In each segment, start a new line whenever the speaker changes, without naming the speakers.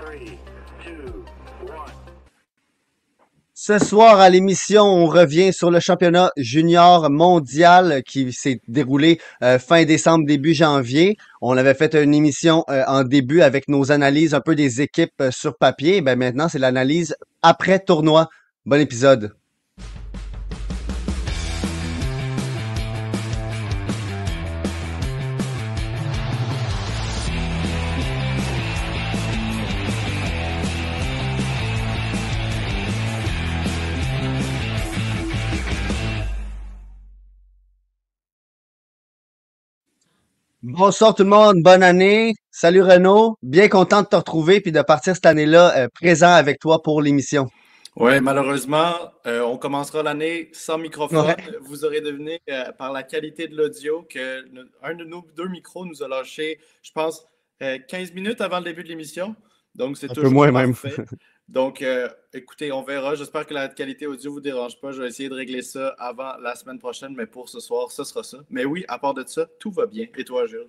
Three, two, one.
Ce soir à l'émission, on revient sur le championnat junior mondial qui s'est déroulé fin décembre, début janvier. On avait fait une émission en début avec nos analyses un peu des équipes sur papier. Ben maintenant, c'est l'analyse après tournoi. Bon épisode. Bonsoir tout le monde, bonne année. Salut Renaud, bien content de te retrouver puis de partir cette année-là présent avec toi pour l'émission.
Oui, malheureusement, on commencera l'année sans microphone.
Ouais,
Vous aurez deviné par la qualité de l'audio que un de nos deux micros nous a lâché, je pense, 15 minutes avant le début de l'émission. Donc, c'est
un peu
toujours
moins même.
parfait. Donc, écoutez, on verra. J'espère que la qualité audio ne vous dérange pas. Je vais essayer de régler ça avant la semaine prochaine, mais pour ce soir, ce sera ça. Mais oui, à part de ça, tout va bien. Et toi, Jules?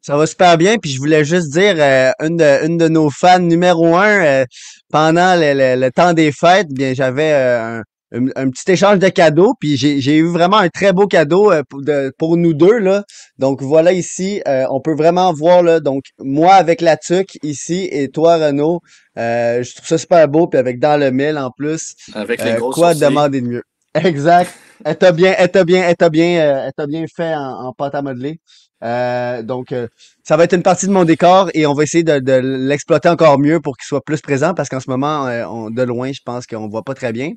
Ça va super bien, puis je voulais juste dire, une de nos fans numéro un, pendant le temps des fêtes, bien j'avais un petit échange de cadeaux, puis j'ai eu vraiment un très beau cadeau pour nous deux là. Donc voilà ici, on peut vraiment voir là, donc moi avec la tuque ici et toi Renaud, je trouve ça super beau, puis avec dans le mille en plus,
Avec les gros
quoi
sourcils.
demander de mieux? Exact. Elle t'a bien fait en pâte à modeler. Ça va être une partie de mon décor et on va essayer de l'exploiter encore mieux pour qu'il soit plus présent parce qu'en ce moment, de loin, je pense qu'on voit pas très bien.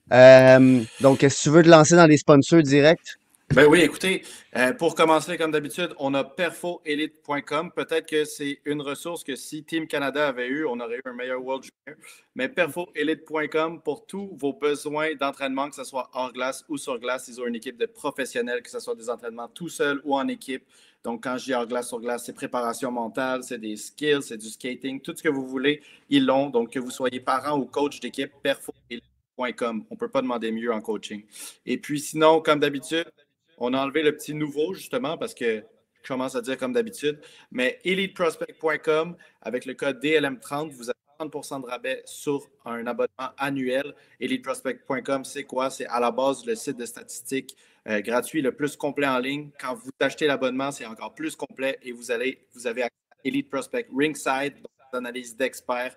Donc, si tu veux te lancer dans les sponsors directs?
Ben oui, écoutez, pour commencer, comme d'habitude, on a perfoelite.com. Peut-être que c'est une ressource que si Team Canada avait eu, on aurait eu un meilleur World Junior. Mais perfoelite.com pour tous vos besoins d'entraînement, que ce soit hors glace ou sur glace. Ils ont une équipe de professionnels, que ce soit des entraînements tout seul ou en équipe. Donc, quand je dis hors glace, sur glace, c'est préparation mentale, c'est des skills, c'est du skating, tout ce que vous voulez, ils l'ont. Donc, que vous soyez parent ou coach d'équipe, perfoelite.com. On ne peut pas demander mieux en coaching. Et puis, sinon, comme d'habitude, on a enlevé le petit nouveau, justement, parce que je commence à dire comme d'habitude. Mais eliteprospect.com, avec le code DLM30, vous avez 30% de rabais sur un abonnement annuel. Eliteprospect.com, c'est quoi? C'est à la base le site de statistiques gratuit le plus complet en ligne. Quand vous achetez l'abonnement, c'est encore plus complet et vous avez accès à Elite Prospect Ringside, donc des analyses d'experts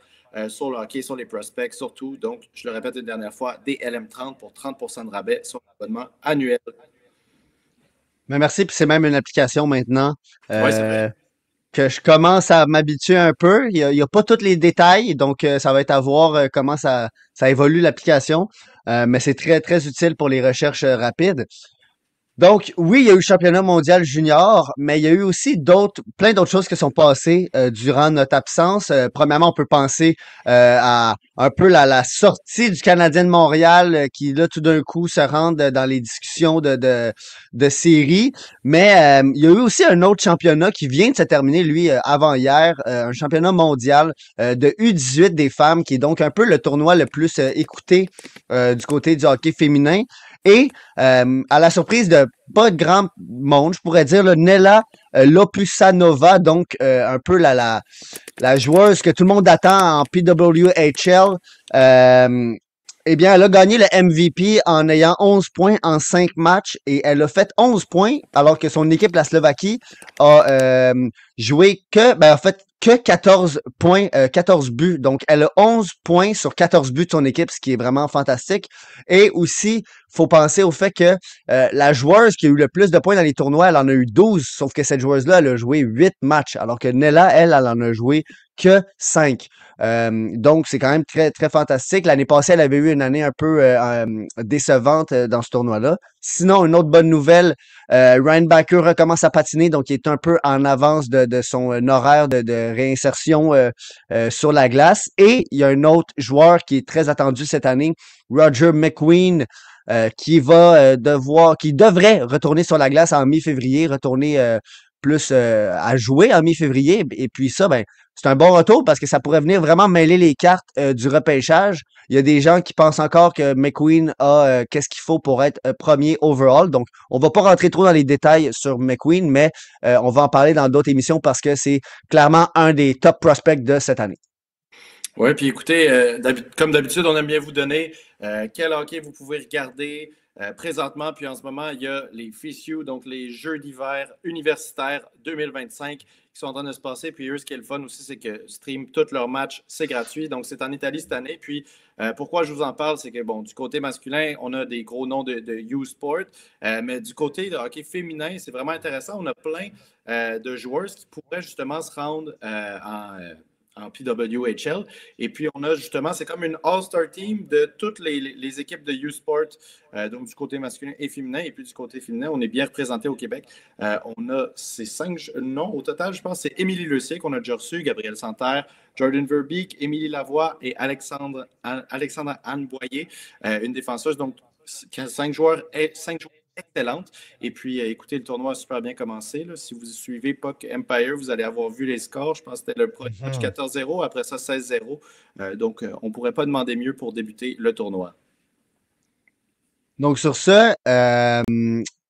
sur le hockey, sur les prospects surtout. Donc, je le répète une dernière fois, DLM30 pour 30% de rabais sur l'abonnement annuel.
Mais merci, puis c'est même une application maintenant
Oui, c'est vrai.
euh, que je commence à m'habituer un peu. Il y a pas tous les détails, donc ça va être à voir comment ça évolue l'application. Mais c'est très, très utile pour les recherches rapides. Donc, oui, il y a eu le championnat mondial junior, mais il y a eu aussi plein d'autres choses qui sont passées durant notre absence. Premièrement, on peut penser à un peu la sortie du Canadien de Montréal qui, là, tout d'un coup, se rend dans les discussions de série. Mais il y a eu aussi un autre championnat qui vient de se terminer, lui, avant-hier, un championnat mondial de U18 des femmes, qui est donc un peu le tournoi le plus écouté du côté du hockey féminin. Et à la surprise de pas de grand monde, je pourrais dire, là, Nella Lopusanova, donc un peu la joueuse que tout le monde attend en PWHL. Eh bien, elle a gagné le MVP en ayant 11 points en 5 matchs et elle a fait 11 points alors que son équipe, la Slovaquie, a joué en fait, que 14 points, 14 buts. Donc, elle a 11 points sur 14 buts de son équipe, ce qui est vraiment fantastique. Et aussi, faut penser au fait que la joueuse qui a eu le plus de points dans les tournois, elle en a eu 12, sauf que cette joueuse-là, elle a joué 8 matchs, alors que Nella, elle en a joué que 5. Donc, c'est quand même très, très fantastique. L'année passée, elle avait eu une année un peu décevante dans ce tournoi-là. Sinon, une autre bonne nouvelle, Ryan Backer recommence à patiner, donc il est un peu en avance de son horaire de réinsertion sur la glace. Et il y a un autre joueur qui est très attendu cette année, Roger McQueen, qui devrait retourner sur la glace en mi-février, retourner plus à jouer en mi-février. Et puis ça, ben, c'est un bon retour parce que ça pourrait venir vraiment mêler les cartes du repêchage. Il y a des gens qui pensent encore que McQueen a qu'est-ce qu'il faut pour être premier overall. Donc, on va pas rentrer trop dans les détails sur McQueen, mais on va en parler dans d'autres émissions parce que c'est clairement un des top prospects de cette année.
Oui, puis écoutez, comme d'habitude, on aime bien vous donner quel hockey vous pouvez regarder présentement. Puis en ce moment, il y a les FISU, donc les Jeux d'hiver universitaires 2025 qui sont en train de se passer. Puis eux, ce qui est le fun aussi, c'est que stream tous leurs matchs, c'est gratuit. Donc c'est en Italie cette année. Puis pourquoi je vous en parle, c'est que bon, du côté masculin, on a des gros noms de U-Sport, mais du côté de hockey féminin, c'est vraiment intéressant. On a plein de joueurs qui pourraient justement se rendre en PWHL. Et puis, on a justement, c'est comme une all-star team de toutes les équipes de U-Sport, donc du côté masculin et féminin. Et puis, du côté féminin, on est bien représenté au Québec. On a ces 5 noms au total, je pense, c'est Émilie Lecier qu'on a déjà reçu, Gabriel Santerre, Jordan Verbeek, Émilie Lavoie et Alexandre Anne Boyer, une défenseuse. Donc, 5 joueurs excellente. Et puis, écoutez, le tournoi a super bien commencé. Là. Si vous suivez Puck Empire, vous allez avoir vu les scores. Je pense que c'était le premier match 14-0, après ça 16-0. Donc, on ne pourrait pas demander mieux pour débuter le tournoi.
Donc sur ça,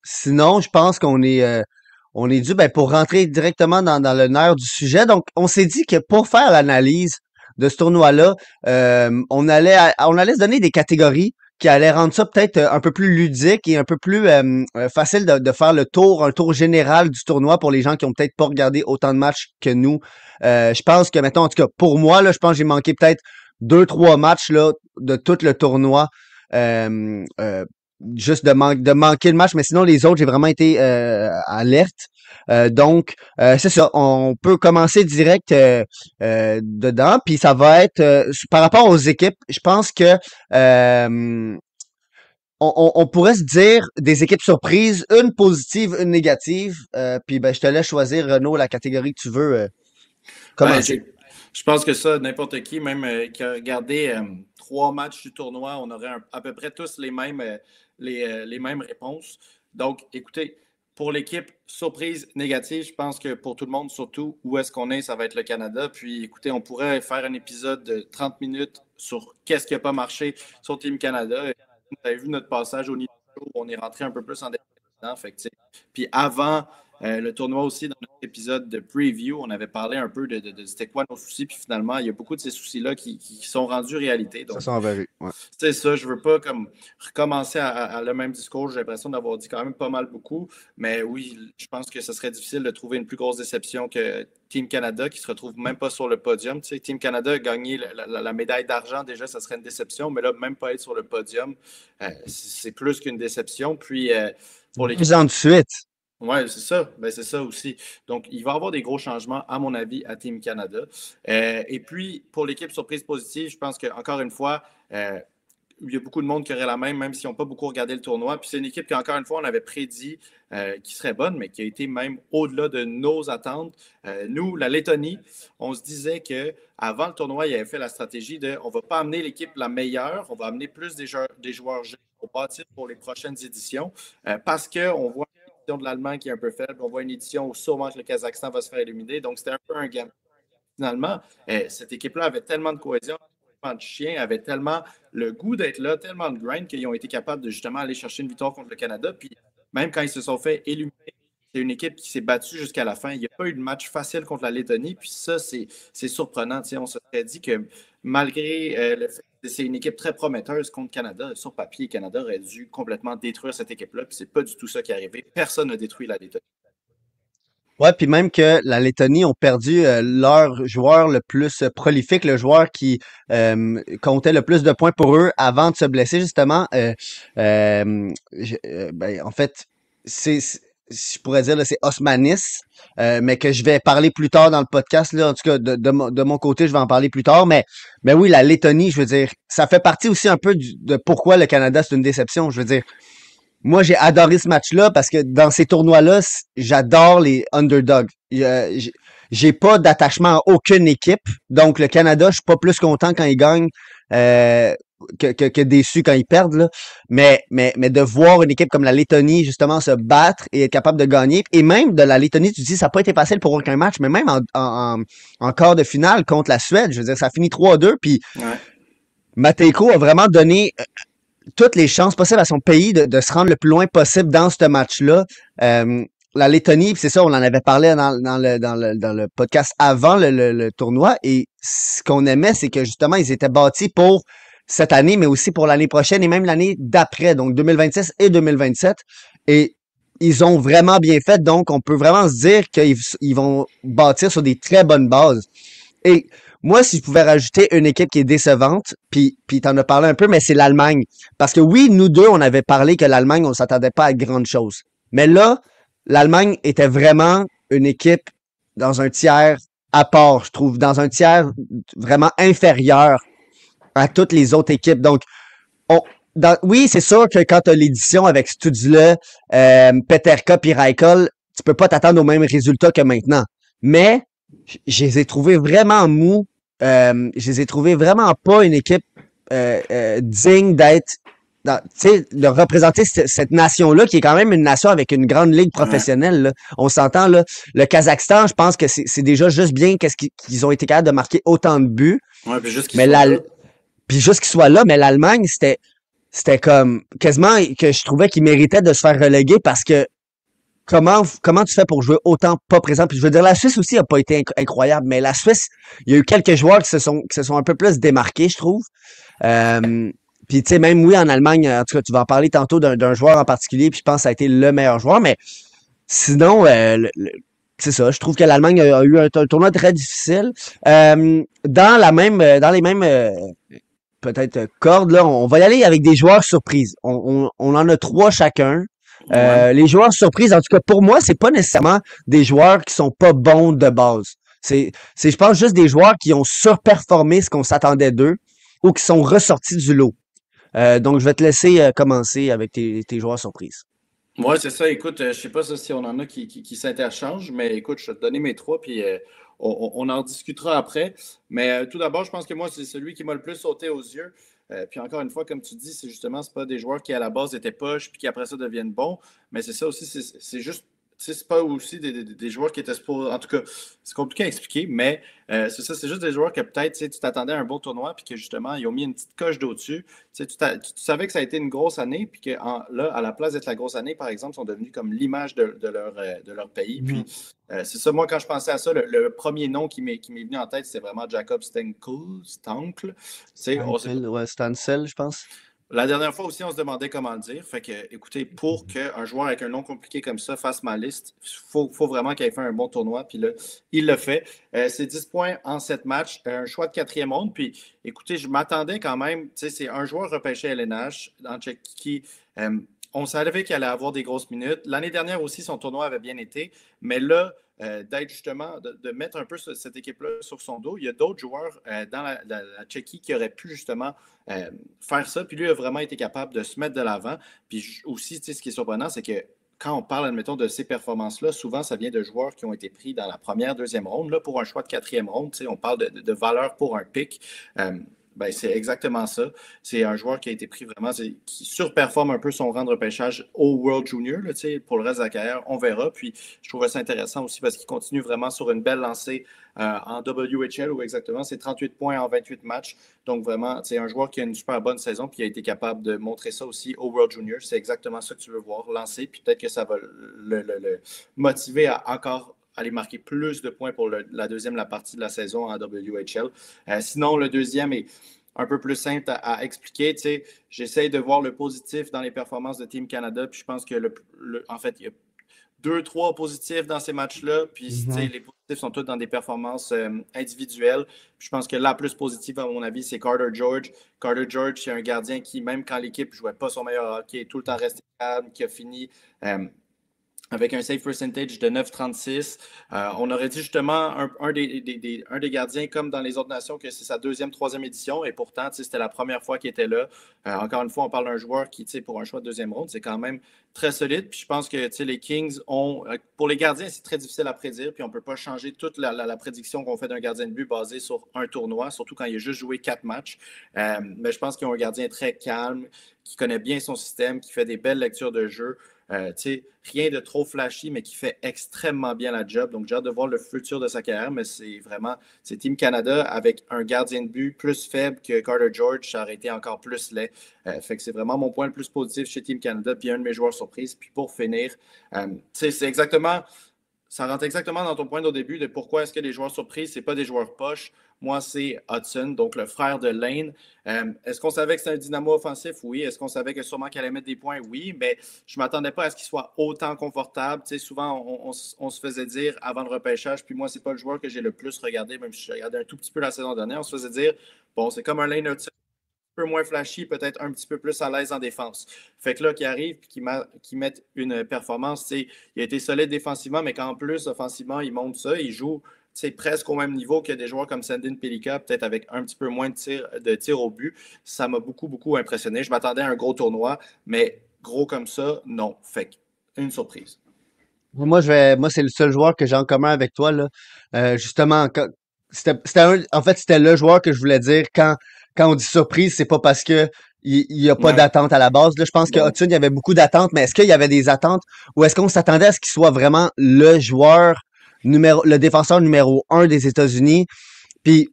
sinon, je pense on est dû pour rentrer directement dans le nerf du sujet. Donc, on s'est dit que pour faire l'analyse de ce tournoi-là, on allait se donner des catégories qui allaient rendre ça peut-être un peu plus ludique et un peu plus facile de faire un tour général du tournoi pour les gens qui ont peut-être pas regardé autant de matchs que nous. Je pense que maintenant, en tout cas, pour moi, là, je pense que j'ai manqué peut-être 2, 3 matchs là, de tout le tournoi. Euh, euh, Juste de manquer le match, mais sinon les autres, j'ai vraiment été alerte. Donc, c'est ça. On peut commencer direct dedans, puis ça va être par rapport aux équipes. Je pense que on pourrait se dire des équipes surprises, une positive, une négative. Puis je te laisse choisir, Renaud, la catégorie que tu veux commencer.
Je pense que ça, n'importe qui, même qui a regardé 3 matchs du tournoi, on aurait à peu près tous les mêmes réponses. Donc, écoutez, pour l'équipe, surprise négative, je pense que pour tout le monde, surtout où est-ce qu'on est, ça va être le Canada. Puis, écoutez, on pourrait faire un épisode de 30 minutes sur qu'est-ce qui n'a pas marché sur Team Canada. Vous avez vu notre passage au niveau où on est rentré un peu plus en détail. Puis avant le tournoi aussi, dans notre épisode de preview, on avait parlé un peu de c'était quoi nos soucis, puis finalement, il y a beaucoup de ces soucis-là qui sont rendus réalité. Donc,
Ça s'en va, ouais.
C'est ça, je veux pas comme recommencer à le même discours. J'ai l'impression d'avoir dit quand même pas mal beaucoup. Mais oui, je pense que ce serait difficile de trouver une plus grosse déception que Team Canada qui se retrouve même pas sur le podium. Tu sais, Team Canada a gagné la médaille d'argent, déjà, ça serait une déception. Mais là, même pas être sur le podium, c'est plus qu'une déception. Puis pour les
2 ans de suite.
Oui, c'est ça. Ben, c'est ça aussi. Donc, il va y avoir des gros changements, à mon avis, à Team Canada. Et puis, pour l'équipe surprise positive, je pense qu'encore une fois, il y a beaucoup de monde qui aurait la même s'ils n'ont pas beaucoup regardé le tournoi. Puis c'est une équipe qu'encore une fois, on avait prédit qui serait bonne, mais qui a été même au-delà de nos attentes. Nous, la Lettonie, on se disait qu'avant le tournoi, il avait fait la stratégie de on ne va pas amener l'équipe la meilleure, on va amener plus des joueurs jeunes pour bâtir pour les prochaines éditions parce qu'on voit de l'Allemagne qui est un peu faible. On voit une édition où sûrement que le Kazakhstan va se faire éliminer. Donc, c'était un peu un gain. Finalement, cette équipe-là avait tellement de cohésion, tellement de chien, avait tellement le goût d'être là, tellement de grind qu'ils ont été capables de justement aller chercher une victoire contre le Canada. Puis, même quand ils se sont fait éliminer, c'est une équipe qui s'est battue jusqu'à la fin. Il n'y a pas eu de match facile contre la Lettonie. Puis ça, c'est surprenant. T'sais, on se serait dit que malgré le fait que c'est une équipe très prometteuse contre Canada, sur papier, Canada aurait dû complètement détruire cette équipe-là. Puis c'est pas du tout ça qui est arrivé. Personne n'a détruit la Lettonie.
Ouais, puis même que la Lettonie ont perdu leur joueur le plus prolifique, le joueur qui comptait le plus de points pour eux avant de se blesser, justement. En fait, je pourrais dire, là, c'est Osmanis, mais que je vais parler plus tard dans le podcast. Là, en tout cas, de mon côté, je vais en parler plus tard. Mais oui, la Lettonie, je veux dire, ça fait partie aussi un peu de pourquoi le Canada, c'est une déception. Je veux dire, moi, j'ai adoré ce match-là parce que dans ces tournois-là, j'adore les underdogs. J'ai pas d'attachement à aucune équipe. Donc, le Canada, je suis pas plus content quand ils gagnent que déçu quand ils perdent. Là. Mais de voir une équipe comme la Lettonie, justement, se battre et être capable de gagner. Et même de la Lettonie, tu dis, ça n'a pas été facile pour aucun match, mais même en quart de finale contre la Suède, je veux dire, ça finit 3-2. Puis, Matejko a vraiment donné toutes les chances possibles à son pays de se rendre le plus loin possible dans ce match-là. la Lettonie, puis c'est ça, on en avait parlé dans le podcast avant le tournoi. Et ce qu'on aimait, c'est que justement, ils étaient bâtis pour cette année, mais aussi pour l'année prochaine et même l'année d'après, donc 2026 et 2027. Et ils ont vraiment bien fait, donc on peut vraiment se dire qu'ils vont bâtir sur des très bonnes bases. Et moi, si je pouvais rajouter une équipe qui est décevante, puis t'en as parlé un peu, mais c'est l'Allemagne. Parce que oui, nous deux, on avait parlé que l'Allemagne, on s'attendait pas à grande chose. Mais là, l'Allemagne était vraiment une équipe dans un tiers à part, je trouve, dans un tiers vraiment inférieur à toutes les autres équipes. Donc, on, oui, c'est sûr que quand tu as l'édition avec Studula, Peterka puis Reichel, tu peux pas t'attendre aux mêmes résultats que maintenant. Mais je les ai trouvés vraiment mous. Je les ai trouvés vraiment pas une équipe digne d'être tu sais, de représenter cette nation-là, qui est quand même une nation avec une grande ligue professionnelle. Là. On s'entend, là. Le Kazakhstan, je pense que c'est déjà juste bien qu'ils ont été capables de marquer autant de buts.
Ouais, puis juste qu'ils
Mais
soient là.
puis juste qu'ils soient là, mais l'Allemagne, c'était comme quasiment que je trouvais qu'ils méritaient de se faire reléguer parce que comment tu fais pour jouer autant pas présent? Puis je veux dire, la Suisse aussi a pas été incroyable, mais la Suisse, il y a eu quelques joueurs qui se sont un peu plus démarqués, je trouve. Puis tu sais, même oui, en Allemagne, en tout cas, tu vas en parler tantôt d'un joueur en particulier, puis je pense que ça a été le meilleur joueur, mais sinon, c'est ça, je trouve que l'Allemagne a eu un tournoi très difficile. Dans les mêmes peut-être cordes, là, on va y aller avec des joueurs surprises. On en a 3 chacun.
Ouais.
Les joueurs surprises, en tout cas pour moi, c'est pas nécessairement des joueurs qui sont pas bons de base. Je pense, juste des joueurs qui ont surperformé ce qu'on s'attendait d'eux ou qui sont ressortis du lot. Donc, je vais te laisser commencer avec tes joueurs surprises.
Ouais, c'est ça. Écoute, je sais pas si on en a qui s'interchangent, mais écoute, je vais te donner mes 3, puis on en discutera après. Mais tout d'abord, je pense que moi, c'est celui qui m'a le plus sauté aux yeux. Puis encore une fois, comme tu dis, c'est pas des joueurs qui à la base étaient poches, puis qui après ça deviennent bons. Mais c'est ça aussi, c'est juste, tu sais, c'est pas aussi des joueurs qui étaient supposés. En tout cas, c'est compliqué à expliquer, mais c'est ça, c'est juste des joueurs que peut-être, tu sais, tu t'attendais à un bon tournoi, puis que justement, ils ont mis une petite coche d'au-dessus. Tu sais, tu savais que ça a été une grosse année, puis que là, à la place d'être la grosse année, par exemple, ils sont devenus comme l'image de leur pays. Puis c'est ça, moi, quand je pensais à ça, le premier nom qui m'est venu en tête, c'est vraiment Jacob Stankl.
Ouais, Stansel, je pense.
La dernière fois aussi, on se demandait comment le dire. Fait que, écoutez, pour qu'un joueur avec un nom compliqué comme ça fasse ma liste, faut vraiment qu'il ait fait un bon tournoi. Puis là, il l'a fait. C'est 10 points en 7 matchs, un choix de quatrième ronde. Puis, écoutez, je m'attendais quand même. Tu sais, c'est un joueur repêché à LNH dans Tchéquie. On savait qu'il allait avoir des grosses minutes. L'année dernière aussi, son tournoi avait bien été. Mais là, d'être justement, de mettre un peu cette équipe-là sur son dos, il y a d'autres joueurs dans la Tchéquie qui auraient pu justement faire ça. Puis lui a vraiment été capable de se mettre de l'avant. Puis aussi, tu sais, ce qui est surprenant, c'est que quand on parle, admettons, de ces performances-là, souvent, ça vient de joueurs qui ont été pris dans la première, deuxième ronde. Là, pour un choix de quatrième ronde, tu sais, on parle de valeur pour un pic. Ben, c'est exactement ça. C'est un joueur qui a été pris vraiment, qui surperforme un peu son rang de repêchage au World Junior. Là, pour le reste de la carrière, on verra. Puis je trouve ça intéressant aussi parce qu'il continue vraiment sur une belle lancée en WHL où exactement c'est 38 points en 28 matchs. Donc vraiment, c'est un joueur qui a une super bonne saison puis qui a été capable de montrer ça aussi au World Junior. C'est exactement ça que tu veux voir, lancer. Puis peut-être que ça va le motiver à encore aller marquer plus de points pour la deuxième partie de la saison en WHL. Sinon, le deuxième est un peu plus simple à expliquer. Tu sais, j'essaye de voir le positif dans les performances de Team Canada, puis je pense que en fait, il y a 2-3 positifs dans ces matchs-là, puis tu sais, les positifs sont tous dans des performances individuelles. Puis je pense que la plus positive, à mon avis, c'est Carter George. Carter George, c'est un gardien qui, même quand l'équipe ne jouait pas son meilleur hockey, est tout le temps resté calme, qui a fini avec un save percentage de 9,36. On aurait dit justement un des gardiens, comme dans les autres nations, que c'est sa deuxième, troisième édition, et pourtant, c'était la première fois qu'il était là. Encore une fois, on parle d'un joueur qui, pour un choix de deuxième ronde, c'est quand même très solide. Puis je pense que les Kings ont, pour les gardiens, c'est très difficile à prédire, puis on ne peut pas changer toute la prédiction qu'on fait d'un gardien de but basée sur un tournoi, surtout quand il a juste joué 4 matchs. Mais je pense qu'ils ont un gardien très calme, qui connaît bien son système, qui fait des belles lectures de jeu. Rien de trop flashy, mais qui fait extrêmement bien la job. Donc, j'ai hâte de voir le futur de sa carrière, mais c'est Team Canada avec un gardien de but plus faible que Carter George, ça aurait été encore plus laid. Fait que c'est vraiment mon point le plus positif chez Team Canada, puis un de mes joueurs surprises. Puis pour finir, c'est exactement... Ça rentre exactement dans ton point au début de pourquoi est-ce que les joueurs surprises, ce n'est pas des joueurs poches. Moi, c'est Hudson, donc le frère de Lane. Est-ce qu'on savait que c'était un dynamo offensif? Oui. Est-ce qu'on savait que sûrement qu'il allait mettre des points? Oui, mais je ne m'attendais pas à ce qu'il soit autant confortable. Tu sais, souvent, on se faisait dire avant le repêchage, puis moi, ce n'est pas le joueur que j'ai le plus regardé, même si j'ai regardé un tout petit peu la saison dernière, on se faisait dire, bon, c'est comme un Lane Hudson, peu moins flashy, peut-être un petit peu plus à l'aise en défense. Fait que là, qui arrive et qui met une performance, il a été solide défensivement, mais qu'en plus, offensivement, il monte ça, il joue presque au même niveau que des joueurs comme Sandin Pelika, peut-être avec un petit peu moins de tirs au but. Ça m'a beaucoup, beaucoup impressionné. Je m'attendais à un gros tournoi, mais gros comme ça, non. Fait une surprise.
Moi, c'est le seul joueur que j'ai en commun avec toi, là. Justement, en fait, c'était le joueur que je voulais dire quand on dit surprise, c'est pas parce que il y a pas d'attente à la base. Là, je pense que Hudson, il y avait beaucoup d'attentes, mais est-ce qu'il y avait des attentes ou est-ce qu'on s'attendait à ce qu'il soit vraiment le défenseur numéro 1 des États-Unis? Puis,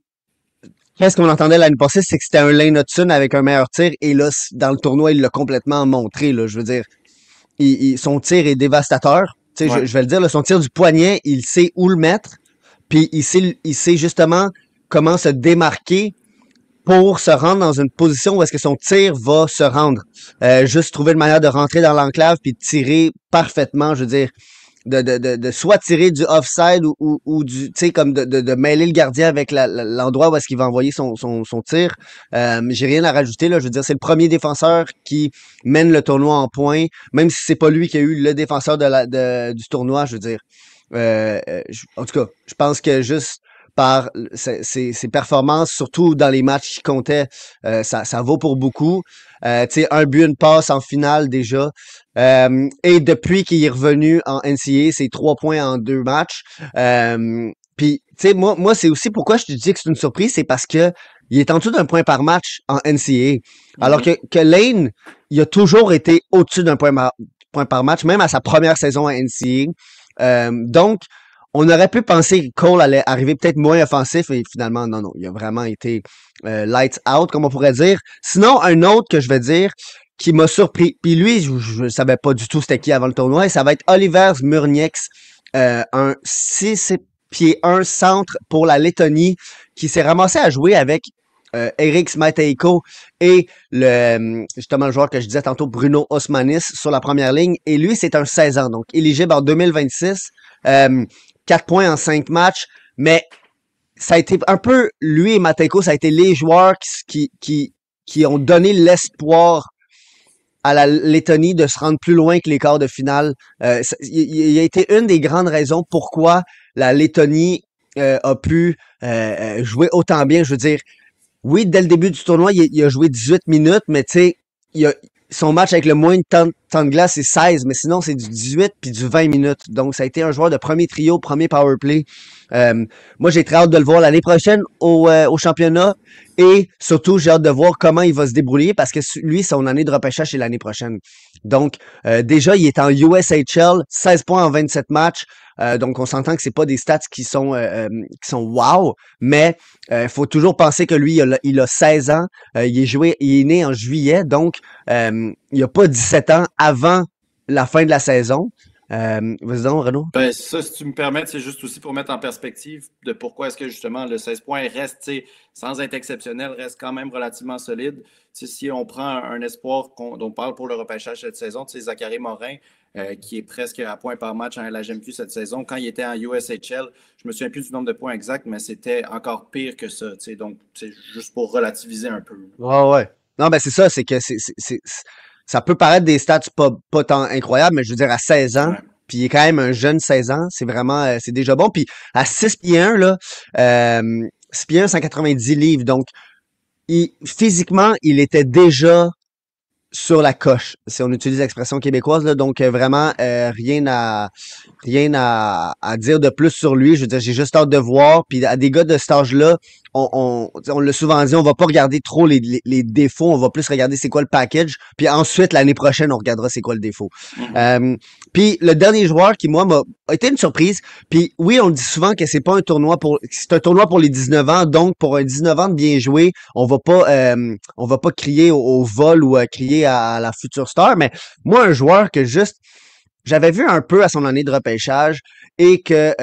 qu'est-ce qu'on entendait l'année passée, c'est que c'était un Lane Hudson avec un meilleur tir, et là, dans le tournoi, il l'a complètement montré, là. Je veux dire, son tir est dévastateur. Je vais le dire, là, son tir du poignet, il sait où le mettre, puis il sait justement comment se démarquer pour se rendre dans une position où est-ce que son tir va se rendre. Juste trouver une manière de rentrer dans l'enclave puis de tirer parfaitement, je veux dire, de soit tirer du offside ou du, tu sais, comme de mêler le gardien avec l'endroit où est-ce qu'il va envoyer son tir. J'ai rien à rajouter, là. Je veux dire, c'est le premier défenseur qui mène le tournoi en points, même si c'est pas lui qui a eu le défenseur du tournoi, je veux dire. En tout cas, je pense que juste par ses performances, surtout dans les matchs qui comptaient, ça vaut pour beaucoup. Tu sais, un but, une passe en finale déjà. Et depuis qu'il est revenu en NCAA, c'est 3 points en 2 matchs. Puis, tu sais, moi, c'est aussi pourquoi je te dis que c'est une surprise, c'est parce que il est en dessous d'un point par match en NCAA. Alors que Lane, il a toujours été au-dessus d'un point par match, même à sa première saison à NCAA. Donc, on aurait pu penser que Cole allait arriver peut-être moins offensif, et finalement, non, il a vraiment été lights out, comme on pourrait dire. Sinon, un autre que je vais dire, qui m'a surpris, puis lui, je ne savais pas du tout c'était qui avant le tournoi, et ça va être Oliver Murnieks, un 6 pieds 1 centre pour la Lettonie, qui s'est ramassé à jouer avec Eric Smateiko et justement le joueur que je disais tantôt, Bruno Osmanis, sur la première ligne. Et lui, c'est un 16 ans, donc éligible en 2026. 4 points en 5 matchs, mais ça a été un peu, lui et Matejko, ça a été les joueurs qui ont donné l'espoir à la Lettonie de se rendre plus loin que les quarts de finale. Il a été une des grandes raisons pourquoi la Lettonie a pu jouer autant bien. Je veux dire, oui, dès le début du tournoi, il a joué 18 minutes, mais tu sais, son match avec le moins de temps de glace, c'est 16, mais sinon, c'est du 18 puis du 20 minutes. Donc, ça a été un joueur de premier trio, premier power play. Moi, j'ai très hâte de le voir l'année prochaine au championnat. Et surtout, j'ai hâte de voir comment il va se débrouiller parce que lui, son année de repêchage, c'est l'année prochaine. Donc, déjà, il est en USHL, 16 points en 27 matchs. Donc, on s'entend que c'est pas des stats qui sont wow, mais faut toujours penser que lui, il a 16 ans. Il est né en juillet, donc il a pas 17 ans avant la fin de la saison. Vas-y donc, Renaud.
Ben, ça, si tu me permets, c'est juste aussi pour mettre en perspective de pourquoi est-ce que justement le 16 points reste, sans être exceptionnel, reste quand même relativement solide. Si on prend un espoir dont on parle pour le repêchage cette saison, Zachary Morin, qui est presque à points par match en LHMQ cette saison, quand il était en USHL, je me souviens plus du nombre de points exact, mais c'était encore pire que ça. Donc, c'est juste pour relativiser un peu.
Ouais. Non, ben c'est ça, c'est que ça peut paraître des stats pas tant incroyables, mais je veux dire, à 16 ans, puis il est quand même un jeune 16 ans, c'est vraiment, c'est déjà bon. Puis à 6 pieds 1, là, 6 pieds 1, 190 livres, donc physiquement, il était déjà sur la coche, si on utilise l'expression québécoise, là, donc vraiment rien à dire de plus sur lui. Je veux dire, j'ai juste hâte de voir. Puis à des gars de cet âge-là, on l'a souvent dit, on va pas regarder trop les défauts, on va plus regarder c'est quoi le package, puis ensuite, l'année prochaine, on regardera c'est quoi le défaut.
Mhm.
Puis le dernier joueur qui, moi, a été une surprise, puis oui, on dit souvent que c'est pas un tournoi c'est un tournoi pour les 19 ans, donc pour un 19 ans de bien jouer, on va pas crier au vol ou crier à la future star, mais moi, un joueur que juste, j'avais vu un peu à son année de repêchage et que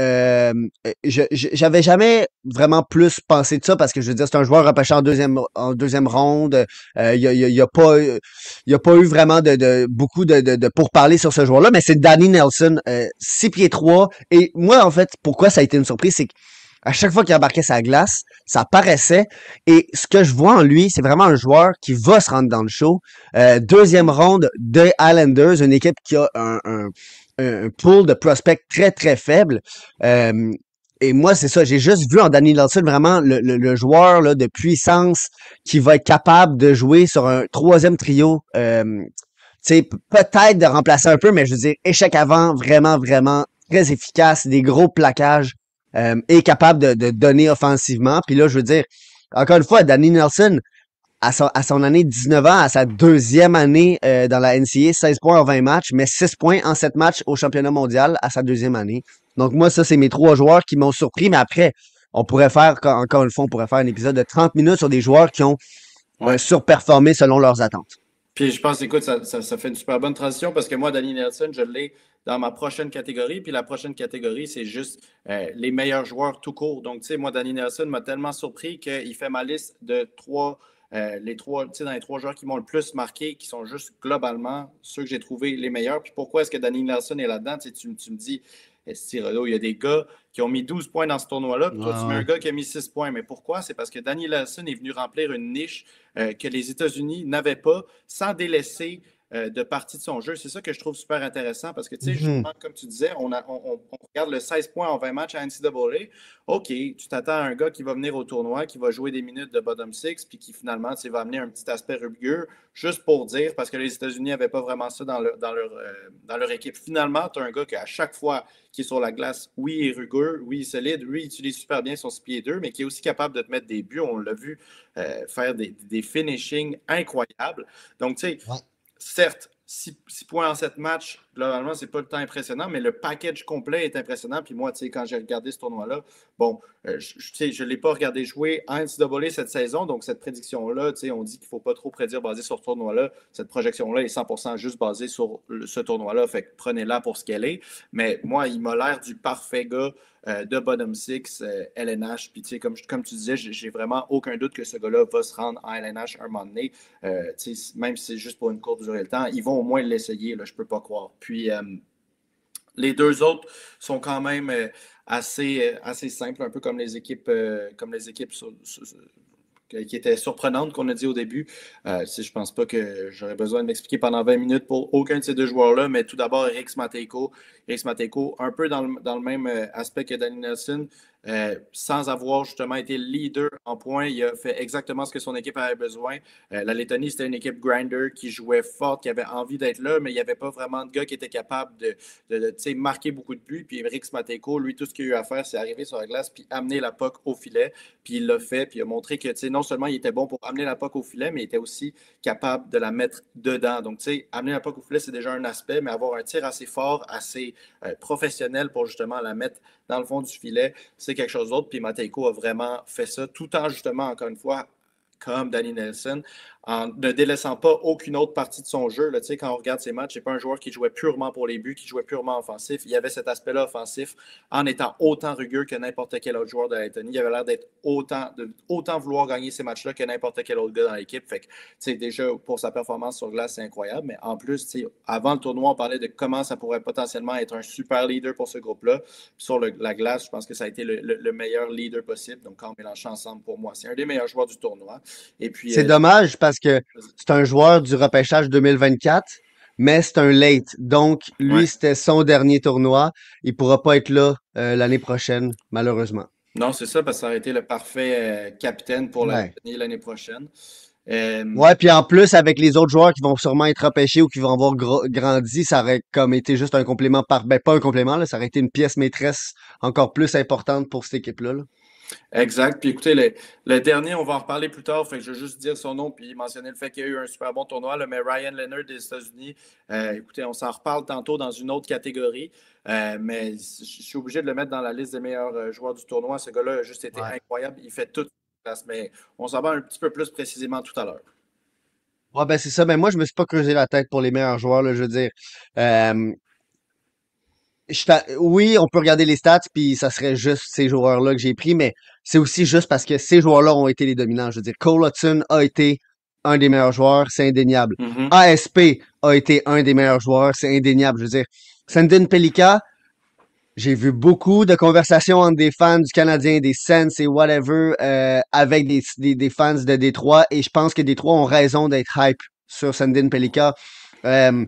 j'avais jamais vraiment plus pensé de ça parce que je veux dire c'est un joueur repêché en deuxième ronde. Il y a pas eu vraiment de beaucoup de pourparlers sur ce joueur-là, mais c'est Danny Nelson, 6 pieds 3. Et moi en fait, pourquoi ça a été une surprise, c'est à chaque fois qu'il embarquait sa glace, ça paraissait. Et ce que je vois en lui, c'est vraiment un joueur qui va se rendre dans le show. Deuxième ronde de Islanders, une équipe qui a un pool de prospects très, très faible. Et moi, c'est ça. J'ai juste vu en Danny Nelson vraiment le joueur là, de puissance qui va être capable de jouer sur un troisième trio. Peut-être de remplacer un peu, mais je veux dire, échec avant, vraiment, vraiment très efficace, des gros plaquages et capable de donner offensivement. Puis là, je veux dire, encore une fois, Danny Nelson, à son année de 19 ans, à sa deuxième année dans la NCAA, 16 points en 20 matchs, mais 6 points en 7 matchs au championnat mondial à sa deuxième année. Donc moi, ça, c'est mes 3 joueurs qui m'ont surpris, mais après, on pourrait faire, encore une fois, on pourrait faire un épisode de 30 minutes sur des joueurs qui ont
Ouais.
surperformé selon leurs attentes.
Puis je pense, écoute, ça fait une super bonne transition parce que moi, Danny Nelson, je l'ai dans ma prochaine catégorie. Puis la prochaine catégorie, c'est juste les meilleurs joueurs tout court. Donc, tu sais, moi, Danny Nelson m'a tellement surpris qu'il fait ma liste de les trois, tu sais, dans les 3 joueurs qui m'ont le plus marqué, qui sont juste globalement ceux que j'ai trouvé les meilleurs. Puis pourquoi est-ce que Danny Nelson est là-dedans? Tu sais, tu me dis, Renaud, il y a des gars qui ont mis 12 points dans ce tournoi-là, puis toi, tu mets un gars qui a mis 6 points. Mais pourquoi? C'est parce que Danny Nelson est venu remplir une niche que les États-Unis n'avaient pas, sans délaisser de partie de son jeu. C'est ça que je trouve super intéressant parce que, tu sais, justement, comme tu disais, on regarde le 16 points en 20 matchs à NCAA. OK, tu t'attends à un gars qui va venir au tournoi, qui va jouer des minutes de bottom six, puis qui finalement, tu sais, va amener un petit aspect rugueux, juste pour dire, parce que les États-Unis n'avaient pas vraiment ça dans leur équipe. Finalement, tu as un gars qui, à chaque fois qui est sur la glace, oui, il est rugueux, oui, il est solide, oui, il utilise super bien son 6 pieds 2, mais qui est aussi capable de te mettre des buts. On l'a vu faire des finishings incroyables. Donc, tu sais, certes, 6 points en 7 matchs, globalement, c'est pas le temps impressionnant, mais le package complet est impressionnant. Puis moi, tu sais, quand j'ai regardé ce tournoi-là, bon, je ne l'ai pas regardé jouer en NCAA cette saison, donc cette prédiction-là, tu sais, on dit qu'il ne faut pas trop prédire basé sur ce tournoi-là. Cette projection-là est 100% juste basée sur ce tournoi-là, fait que prenez-la pour ce qu'elle est. Mais moi, il m'a l'air du parfait gars de bottom six, LNH. Puis, tu sais, comme tu disais, j'ai vraiment aucun doute que ce gars-là va se rendre en LNH un moment donné. Même si c'est juste pour une courte durée de temps, ils vont au moins l'essayer, là, je ne peux pas croire. Puis, les 2 autres sont quand même assez simples, un peu comme les équipes, qui étaient surprenantes qu'on a dit au début. Je ne pense pas que j'aurais besoin de m'expliquer pendant 20 minutes pour aucun de ces 2 joueurs-là, mais tout d'abord, Eric Smatejko, un peu dans le même aspect que Danny Nelson, sans avoir justement été leader en points, il a fait exactement ce que son équipe avait besoin. La Lettonie, c'était une équipe grinder qui jouait fort, qui avait envie d'être là, mais il n'y avait pas vraiment de gars qui étaient capables de marquer beaucoup de buts. Puis Eric Smatejko, lui, tout ce qu'il a eu à faire, c'est arriver sur la glace puis amener la puck au filet. Puis il l'a fait, puis il a montré que non seulement il était bon pour amener la puck au filet, mais il était aussi capable de la mettre dedans. Donc, tu sais, amener la puck au filet, c'est déjà un aspect, mais avoir un tir assez fort, assez professionnel pour justement la mettre dans le fond du filet, c'est quelque chose d'autre. Puis Matejko a vraiment fait ça, tout en justement, encore une fois, comme Danny Nelson, en ne délaissant pas aucune autre partie de son jeu. Là, quand on regarde ses matchs, c'est pas un joueur qui jouait purement pour les buts, qui jouait purement offensif. Il y avait cet aspect-là offensif en étant autant rugueux que n'importe quel autre joueur de la Lettonie. Il avait l'air d'être autant vouloir gagner ces matchs-là que n'importe quel autre gars dans l'équipe. Fait que, déjà, pour sa performance sur glace, c'est incroyable. Mais en plus, avant le tournoi, on parlait de comment ça pourrait potentiellement être un super leader pour ce groupe-là. Puis sur la glace, je pense que ça a été le meilleur leader possible. Donc, quand on mélange ensemble, pour moi, c'est un des meilleurs joueurs du tournoi. Et puis,
c'est dommage parce que c'est un joueur du repêchage 2024, mais c'est un late. Donc, lui,
ouais.
c'était son dernier tournoi. Il pourra pas être là l'année prochaine, malheureusement.
Non, c'est ça, parce que ça aurait été le parfait capitaine pour
Ouais.
l'année prochaine.
Ouais, puis en plus, avec les autres joueurs qui vont sûrement être repêchés ou qui vont avoir grandi, ça aurait comme été juste un complément ben pas un complément, là, ça aurait été une pièce maîtresse encore plus importante pour cette équipe-là. Là.
Exact. Puis écoutez, le dernier, on va en reparler plus tard. Fait que je vais juste dire son nom puis mentionner le fait qu'il y a eu un super bon tournoi. Là, mais Ryan Leonard des États-Unis, écoutez, on s'en reparle tantôt dans une autre catégorie. Mais je suis obligé de le mettre dans la liste des meilleurs joueurs du tournoi. Ce gars-là a juste été
Ouais.
incroyable. Il fait toute la place. Mais on s'en va un petit peu plus précisément tout à l'heure.
Ouais, ben c'est ça. Mais moi, je me suis pas creusé la tête pour les meilleurs joueurs, là, je veux dire. Euh, oui, on peut regarder les stats, puis ça serait juste ces joueurs-là que j'ai pris, mais c'est aussi juste parce que ces joueurs-là ont été les dominants. Je veux dire, Cole Hudson a été un des meilleurs joueurs, c'est indéniable.
Mhm.
ASP a été un des meilleurs joueurs, c'est indéniable. Je veux dire, Sandin Pelika, j'ai vu beaucoup de conversations entre des fans du Canadien, des Sens et whatever, avec des fans de Détroit, et je pense que Détroit ont raison d'être hype sur Sandin Pelika. Euh,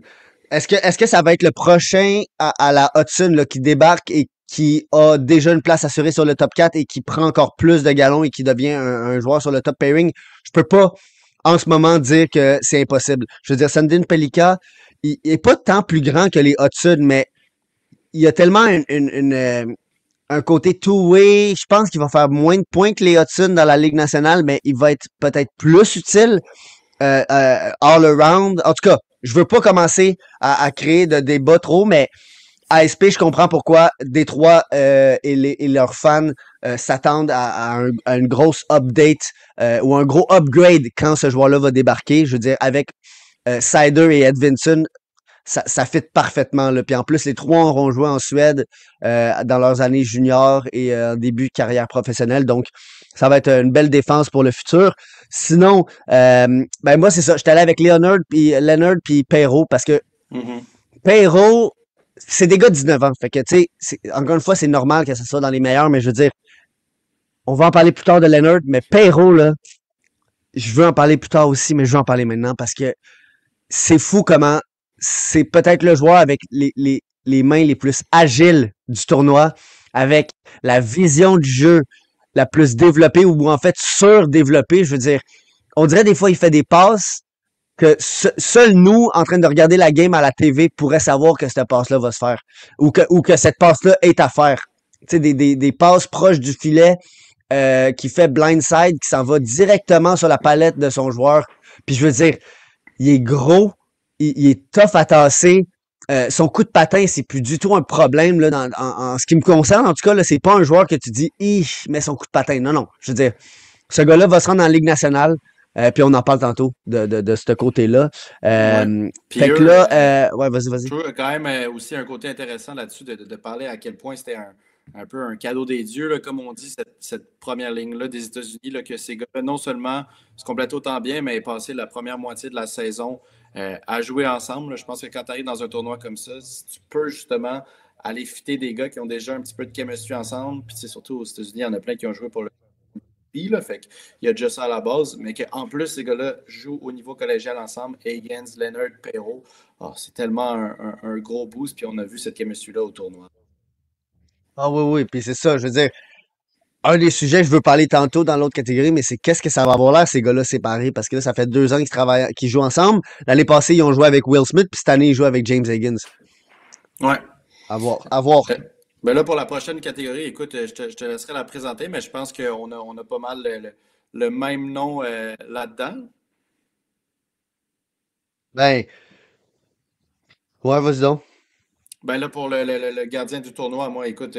est-ce que ça va être le prochain à la Hudson là, qui débarque et qui a déjà une place assurée sur le top 4 et qui prend encore plus de galons et qui devient un joueur sur le top pairing? Je peux pas en ce moment dire que c'est impossible. Je veux dire, Sandin Pelika, il est pas tant plus grand que les Hudson, mais il y a tellement un côté two-way. Je pense qu'il va faire moins de points que les Hudson dans la Ligue nationale, mais il va être peut-être plus utile all around. En tout cas, je veux pas commencer à créer de débats trop, mais ASP, je comprends pourquoi Détroit et leurs fans s'attendent à une grosse update ou un gros upgrade quand ce joueur-là va débarquer. Je veux dire, avec Sider et Edvinson, ça fit parfaitement. Là. Puis en plus, les trois auront joué en Suède dans leurs années juniors et en début de carrière professionnelle. Donc, ça va être une belle défense pour le futur. Sinon, ben moi, c'est ça. J'étais allé avec Leonard puis Perrault parce que
Mhm.
Perrault, c'est des gars de 19 ans. Fait que, tu sais, encore une fois, c'est normal que ce soit dans les meilleurs, mais je veux dire, on va en parler plus tard de Leonard, mais Perrault, là, je veux en parler plus tard aussi, mais je veux en parler maintenant parce que c'est fou comment c'est peut-être le joueur avec les mains les plus agiles du tournoi, avec la vision du jeu la plus développée ou en fait surdéveloppée. Je veux dire, on dirait des fois il fait des passes que seuls nous, en train de regarder la game à la TV, pourraient savoir que cette passe-là va se faire ou que cette passe-là est à faire. Tu sais, des passes proches du filet qui fait blindside, qui s'en va directement sur la palette de son joueur. Puis je veux dire, il est gros, il est tough à tasser. Son coup de patin, c'est plus du tout un problème là, en ce qui me concerne. En tout cas, là, c'est pas un joueur que tu dis, mais son coup de patin. Non, non. Je veux dire, ce gars-là va se rendre en Ligue nationale. Puis on en parle tantôt de ce côté-là.
Ouais. Puis
Fait que
eux,
là, ouais, vas-y.
je trouve quand même aussi un côté intéressant là-dessus de parler à quel point c'était un peu un cadeau des dieux, là, comme on dit, cette première ligne-là des États-Unis, là, que ces gars-là, non seulement se complètent autant bien, mais passé la première moitié de la saison à jouer ensemble. Là. Je pense que quand tu arrives dans un tournoi comme ça, si tu peux justement aller fitter des gars qui ont déjà un petit peu de chemistry ensemble, puis surtout aux États-Unis, il y en a plein qui ont joué pour le là, fait qu'il y a déjà ça à la base, mais qu'en plus, ces gars-là jouent au niveau collégial ensemble. Higgins, Leonard, Perrault. Oh, c'est tellement un gros boost, puis on a vu cette chemistry-là au tournoi.
Ah oui, oui, puis c'est ça, je veux dire, un des sujets que je veux parler tantôt dans l'autre catégorie, mais c'est qu'est-ce que ça va avoir l'air, ces gars-là séparés, parce que là, ça fait 2 ans qu'ils travaillent, qu'ils jouent ensemble. L'année passée, ils ont joué avec Will Smith, puis cette année, ils jouent avec James Higgins.
Ouais.
À voir, à voir.
Euh, Ben là, pour la prochaine catégorie, écoute, je te laisserai la présenter, mais je pense qu'on a pas mal le même nom là-dedans.
Ben, ouais, vas-y donc.
Ben là, pour le gardien du tournoi, moi, écoute,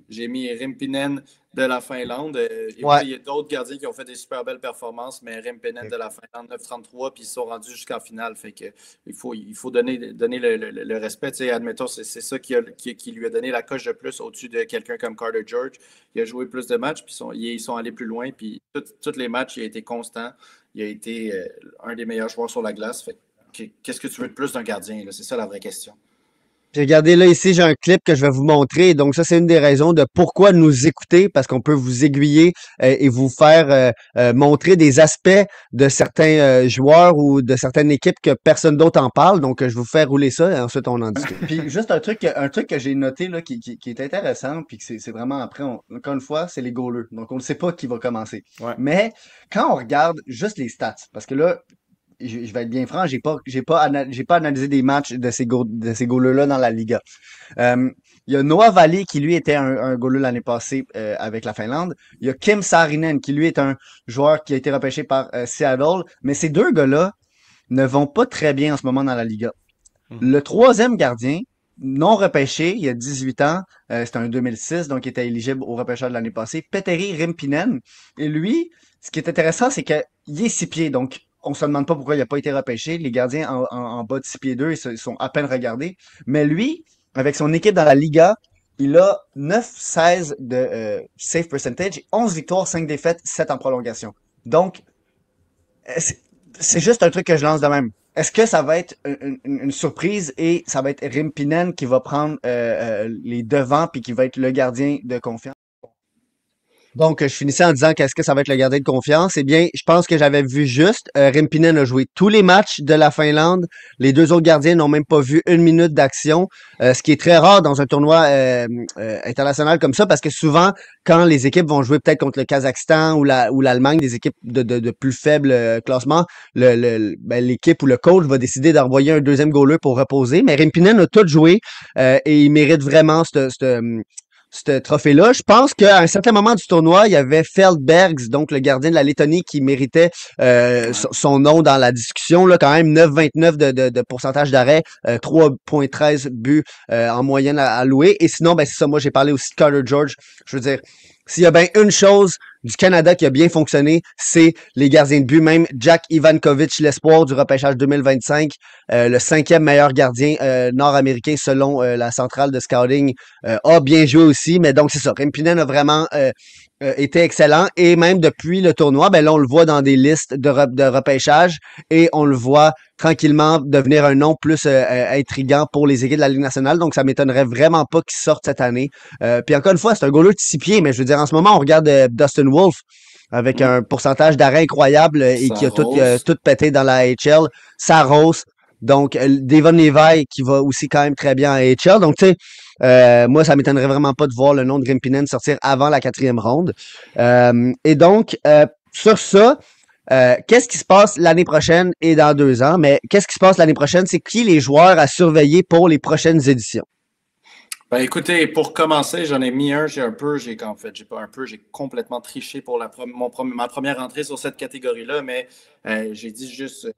j'ai mis Rimpinen de la Finlande.
Ouais.
Écoutez, il y a d'autres gardiens qui ont fait des super belles performances, mais Rimpinen de la Finlande, 9,33, puis ils sont rendus jusqu'en finale. Fait que il faut donner le respect. Tu sais, admettons, c'est ça qui lui a donné la coche de plus au-dessus de quelqu'un comme Carter George. Il a joué plus de matchs, puis ils sont allés plus loin. Puis tous les matchs, il a été constant. Il a été un des meilleurs joueurs sur la glace. Fait qu'est-ce que tu veux de plus d'un gardien, là? C'est ça la vraie question.
Puis regardez là ici, j'ai un clip que je vais vous montrer. Donc ça, c'est une des raisons de pourquoi nous écouter, parce qu'on peut vous aiguiller et vous faire montrer des aspects de certains joueurs ou de certaines équipes que personne d'autre en parle. Donc je vous fais rouler ça et ensuite on en discute. Puis juste un truc que j'ai noté là qui est intéressant, puis que c'est vraiment après, encore une fois, c'est les goalers. Donc on ne sait pas qui va commencer.
Ouais.
Mais quand on regarde juste les stats, parce que là, je vais être bien franc, j'ai pas analysé des matchs de ces goalers-là dans la Liga. Euh, Il y a Noah Valley qui lui était un goaler l'année passée avec la Finlande. Il y a Kim Saarinen qui lui est un joueur qui a été repêché par Seattle. Mais ces deux gars-là ne vont pas très bien en ce moment dans la Liga.
Mhm.
Le troisième gardien, non repêché, il y a 18 ans, c'était un 2006, donc il était éligible au repêchage de l'année passée, Petteri Rimpinen. Et lui, ce qui est intéressant, c'est qu'il est 6 pieds, donc on se demande pas pourquoi il n'a pas été repêché. Les gardiens en bas de 6 pieds 2, ils sont à peine regardés. Mais lui, avec son équipe dans la Liga, il a 9-16 de save percentage, 11 victoires, 5 défaites, 7 en prolongation. Donc, c'est c'est juste un truc que je lance de même. Est-ce que ça va être une surprise et ça va être Rimpinen qui va prendre les devants puis qui va être le gardien de confiance? Donc, je finissais en disant qu'est-ce que ça va être le gardien de confiance? Eh bien, je pense que j'avais vu juste. Rimpinen a joué tous les matchs de la Finlande. Les deux autres gardiens n'ont même pas vu une minute d'action, ce qui est très rare dans un tournoi international comme ça, parce que souvent, quand les équipes vont jouer peut-être contre le Kazakhstan ou l'Allemagne, des équipes de plus faible classement, l'équipe ou le coach va décider d'envoyer un deuxième goaler pour reposer. Mais Rimpinen a tout joué et il mérite vraiment ce trophée-là. Je pense qu'à un certain moment du tournoi, il y avait Feldbergs, donc le gardien de la Lettonie, qui méritait
Ouais.
son nom dans la discussion. Là, quand même, 9,29 de pourcentage d'arrêt, 3,13 buts en moyenne à louer. Et sinon, ben c'est ça, moi j'ai parlé aussi de Carter George. Je veux dire, s'il y a bien une chose du Canada qui a bien fonctionné, c'est les gardiens de but. Même Jack Ivankovic, l'espoir du repêchage 2025, le cinquième meilleur gardien nord-américain selon la centrale de scouting, a bien joué aussi. Mais donc, c'est ça. Rimpinen a vraiment été excellent. Et même depuis le tournoi, ben là, on le voit dans des listes de repêchage et on le voit tranquillement devenir un nom plus intriguant pour les équipes de la Ligue nationale. Donc, ça m'étonnerait vraiment pas qu'il sorte cette année. Puis encore une fois, c'est un goaler de 6 pieds, mais je veux dire, en ce moment, on regarde Dustin Wolf avec
Mm.
un pourcentage d'arrêt incroyable et qui a
Saros.
tout pété dans la AHL. Saros. Donc, Devon Levi qui va aussi quand même très bien en AHL. Donc, tu sais, moi, ça m'étonnerait vraiment pas de voir le nom de Rimpinen sortir avant la 4e ronde. Et donc, sur ça, qu'est-ce qui se passe l'année prochaine et dans 2 ans? Mais qu'est-ce qui se passe l'année prochaine? C'est qui les joueurs à surveiller pour les prochaines éditions?
Ben écoutez, pour commencer, j'en ai mis un, en fait, j'ai pas un peu, j'ai complètement triché pour ma première entrée sur cette catégorie-là, mais j'ai dit juste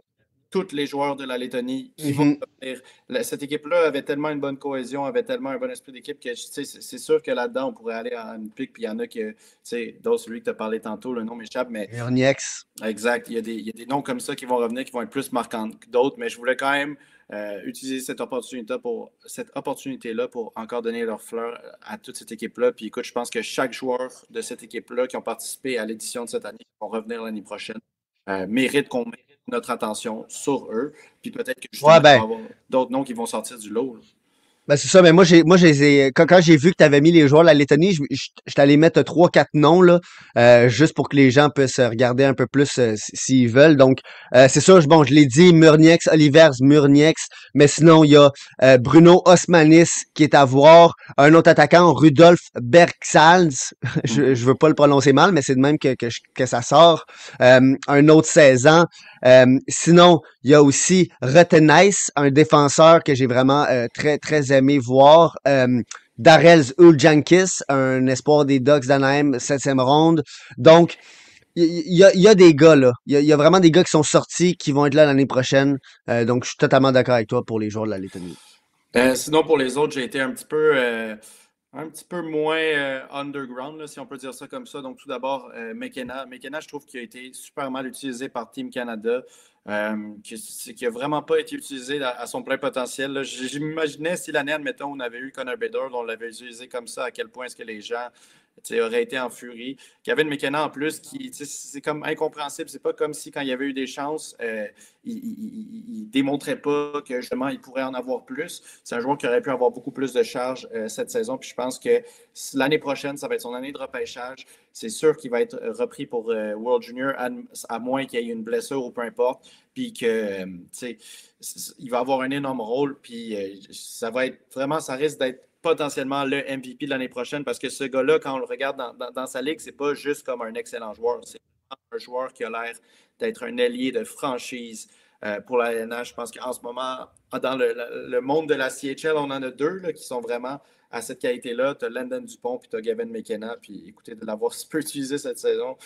tous les joueurs de la Lettonie qui vont
Mhm.
revenir. Cette équipe-là avait tellement une bonne cohésion, avait tellement un bon esprit d'équipe que c'est sûr que là-dedans, on pourrait aller à une pique, puis il y en a que, tu sais, d'autres, celui que tu as parlé tantôt, le nom m'échappe, mais
Murniex.
exact, il y a des noms comme ça qui vont revenir, qui vont être plus marquants que d'autres, mais je voulais quand même utiliser cette opportunité-là pour encore donner leur fleur à toute cette équipe-là. Puis écoute, je pense que chaque joueur de cette équipe-là qui ont participé à l'édition de cette année, qui vont revenir l'année prochaine, mérite qu'on mette notre attention sur eux. Puis peut-être que
Ouais,
justement, il va y
ben,
avoir d'autres noms qui vont sortir du lot, là.
ben c'est ça, mais moi quand j'ai vu que tu avais mis les joueurs de la Lettonie, je t'allais mettre 3, 4 noms là, juste pour que les gens puissent regarder un peu plus s'ils veulent. Donc c'est ça, bon, je l'ai dit, Murniex, Olivers, Murniex, mais sinon il y a Bruno Osmanis qui est à voir, un autre attaquant, Rudolf Bergsals, je veux pas le prononcer mal, mais c'est de même que ça sort. Un autre 16 ans. Sinon, il y a aussi Rottenais, un défenseur que j'ai vraiment très, très aimé voir. Darrell Uljankis, un espoir des Ducks d'Anaheim, 7e ronde. Donc, il y a des gars là. Il y a vraiment des gars qui sont sortis, qui vont être là l'année prochaine. Donc, je suis totalement d'accord avec toi pour les joueurs de la Lettonie.
Sinon, pour les autres, j'ai été un petit peu moins underground, là, si on peut dire ça comme ça. Donc, tout d'abord, McKenna. McKenna, je trouve qu'il a été super mal utilisé par Team Canada, qui a vraiment pas été utilisé à son plein potentiel, là. J'imaginais si l'année, admettons, on avait eu Connor Bedard, on l'avait utilisé comme ça, à quel point est-ce que les gens auraient été en furie. Kevin McKenna, en plus, c'est comme incompréhensible. C'est pas comme si, quand il y avait eu des chances, il démontrait pas que justement il pourrait en avoir plus. C'est un joueur qui aurait pu avoir beaucoup plus de charges cette saison. Puis je pense que l'année prochaine, ça va être son année de repêchage. C'est sûr qu'il va être repris pour World Junior, à moins qu'il y ait une blessure ou peu importe. Puis que, il va avoir un énorme rôle. Puis ça va être vraiment, ça risque d'être potentiellement le MVP de l'année prochaine parce que ce gars-là, quand on le regarde dans sa ligue, c'est pas juste comme un excellent joueur. C'est un joueur qui a l'air d'être un ailier de franchise pour la LNH. Je pense qu'en ce moment, dans le monde de la CHL, on en a deux là, qui sont vraiment à cette qualité-là. Tu as Landon Dupont puis tu as Gavin McKenna. Puis écoutez, de l'avoir si peu utilisé cette saison,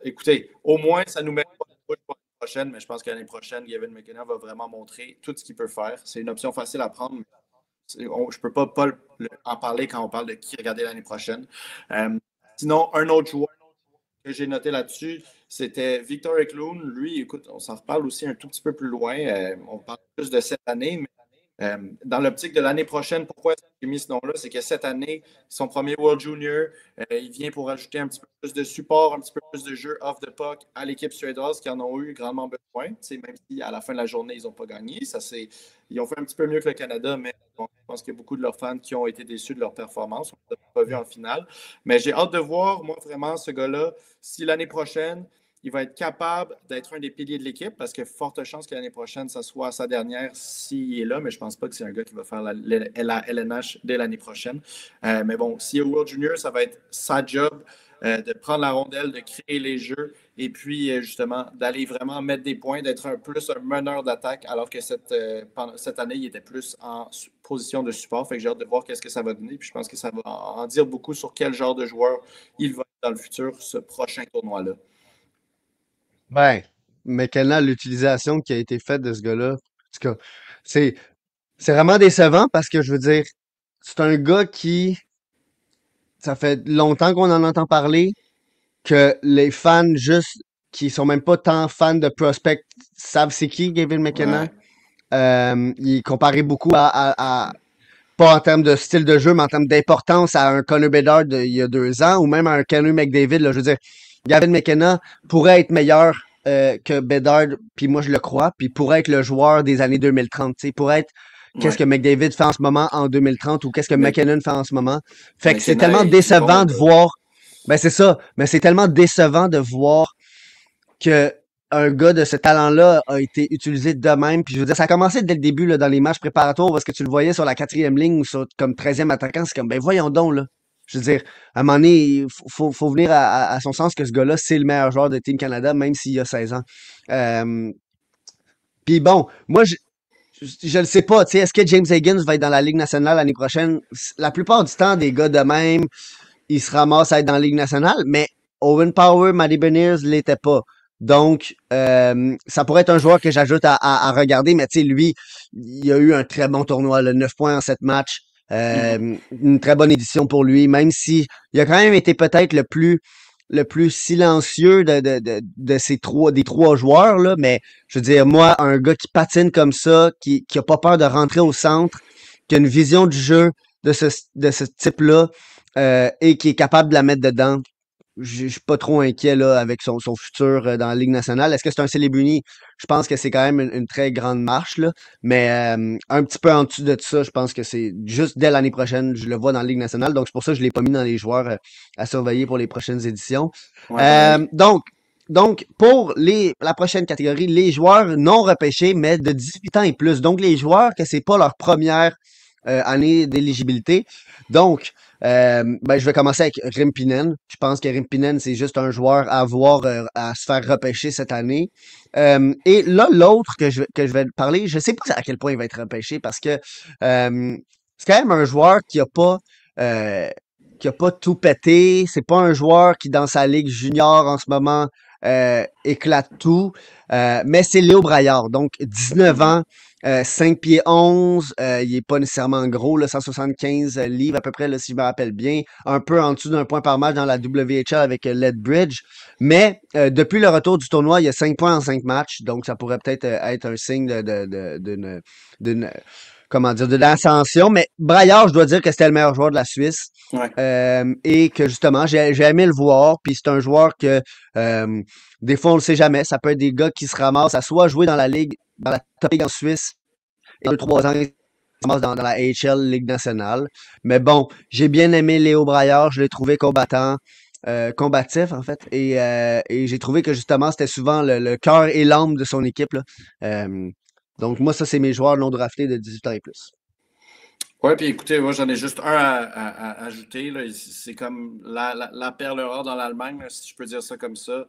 écoutez, au moins, ça nous met pas pour l'année prochaine, mais je pense que l'année prochaine, Gavin McKenna va vraiment montrer tout ce qu'il peut faire. C'est une option facile à prendre, mais je ne peux pas en parler quand on parle de qui regarder l'année prochaine. Sinon, un autre joueur que j'ai noté là-dessus, c'était Victor Eklund. Lui, écoute, on s'en reparle aussi un tout petit peu plus loin. On parle plus de cette année, mais dans l'optique de l'année prochaine, pourquoi j'ai mis ce nom-là? C'est que cette année, son premier World Junior, il vient pour ajouter un petit peu plus de support, un petit peu plus de jeu off the puck à l'équipe suédoise qui en ont eu grandement besoin. Même si à la fin de la journée, ils n'ont pas gagné. Ils ont fait un petit peu mieux que le Canada, mais bon, je pense qu'il y a beaucoup de leurs fans qui ont été déçus de leur performance. On ne l'a pas vu en finale. Mais j'ai hâte de voir, moi, vraiment, ce gars-là, si l'année prochaine, il va être capable d'être un des piliers de l'équipe parce qu'il y a forte chance que l'année prochaine, ça soit sa dernière s'il est là, mais je ne pense pas que c'est un gars qui va faire la LNH dès l'année prochaine. Mais bon, s'il est au World Junior, ça va être sa job de prendre la rondelle, de créer les jeux et puis justement d'aller vraiment mettre des points, d'être plus un meneur d'attaque alors que cette année, il était plus en position de support. Fait que j'ai hâte de voir qu'est-ce que ça va donner. Puis je pense que ça va en dire beaucoup sur quel genre de joueur il va être dans le futur, ce prochain tournoi-là.
Ben, McKenna, l'utilisation qui a été faite de ce gars-là, en tout cas, c'est, c'est vraiment décevant parce que je veux dire, c'est un gars qui, ça fait longtemps qu'on en entend parler, que les fans juste, qui sont même pas tant fans de prospect, savent c'est qui Gavin McKenna.
Ouais.
Il est comparé beaucoup pas en termes de style de jeu, mais en termes d'importance à un Connor Bedard il y a 2 ans, ou même à un Connor McDavid. Là, je veux dire, Gavin McKenna pourrait être meilleur que Bedard, puis moi je le crois, puis pourrait être le joueur des années 2030. Pourrait être qu'est-ce
Ouais.
que McDavid fait en ce moment en 2030 ou qu'est-ce que
Mais
McKinnon fait en ce moment. Fait que c'est
McKenna
tellement
est bon,
décevant de
là.
voir. Ben c'est ça, mais c'est tellement décevant de voir que un gars de ce talent-là a été utilisé de même. Puis je veux dire, ça a commencé dès le début là, dans les matchs préparatoires parce que tu le voyais sur la 4e ligne ou sur, comme 13e attaquant. C'est comme, ben voyons donc, là. Je veux dire, à un moment donné, il faut venir à son sens que ce gars-là, c'est le meilleur joueur de Team Canada, même s'il a 16 ans. Euh, Puis bon, moi, je le sais pas, tu sais, est-ce que James Higgins va être dans la Ligue nationale l'année prochaine? La plupart du temps, des gars de même, ils se ramassent à être dans la Ligue nationale, mais Owen Power, Matty Beniers l'était pas. Donc, ça pourrait être un joueur que j'ajoute à regarder, mais tu sais, lui, il a eu un très bon tournoi, là, 9 points en 7 matchs. Une très bonne édition pour lui, même si il a quand même été peut-être le plus silencieux de des trois joueurs, là, mais je veux dire, moi, un gars qui patine comme ça, qui a pas peur de rentrer au centre, qui a une vision du jeu de ce type-là, et qui est capable de la mettre dedans. Je suis pas trop inquiet là, avec son futur dans la Ligue nationale. Est-ce que c'est un Célébrini? Je pense que c'est quand même une très grande marche, là. Mais un petit peu en dessous de ça, je pense que c'est juste dès l'année prochaine, je le vois dans la Ligue nationale. Donc c'est pour ça que je l'ai pas mis dans les joueurs à surveiller pour les prochaines éditions.
Ouais, pareil.
Donc, pour la prochaine catégorie, les joueurs non repêchés, mais de 18 ans et plus. Donc, les joueurs que c'est pas leur première année d'éligibilité. Donc, ben, je vais commencer avec Rimpinen. Je pense que Rimpinen, c'est juste un joueur à voir à se faire repêcher cette année. Et là, l'autre que je vais parler, je sais pas à quel point il va être repêché parce que c'est quand même un joueur euh, qui a pas tout pété. C'est pas un joueur qui, dans sa ligue junior en ce moment, éclate tout. Mais c'est Léo Braillard. Donc, 19 ans, 5 pieds 11. Il est pas nécessairement gros, là, 175 livres à peu près, là, si je me rappelle bien. Un peu en dessous d'un point par match dans la WHL avec Lethbridge. Mais depuis le retour du tournoi, il y a 5 points en 5 matchs. Donc, ça pourrait peut-être être un signe d'une comment dire, de l'ascension. Mais Braillard, je dois dire que c'était le meilleur joueur de la Suisse.
Ouais.
Et que justement, j'ai aimé le voir. Puis c'est un joueur que des fois, on le sait jamais. Ça peut être des gars qui se ramassent à soit jouer dans la ligue, dans la top ligue en Suisse, et 2-3 ans, ils se ramassent dans la AHL Ligue nationale. Mais bon, j'ai bien aimé Léo Braillard. Je l'ai trouvé combatif en fait. Et j'ai trouvé que justement, c'était souvent le cœur et l'âme de son équipe, là. Donc moi, ça, c'est mes joueurs non draftés de 18 ans et plus.
Ouais, puis écoutez, moi j'en ai juste un à ajouter, là. C'est comme la perle rare dans l'Allemagne, là, si je peux dire ça comme ça.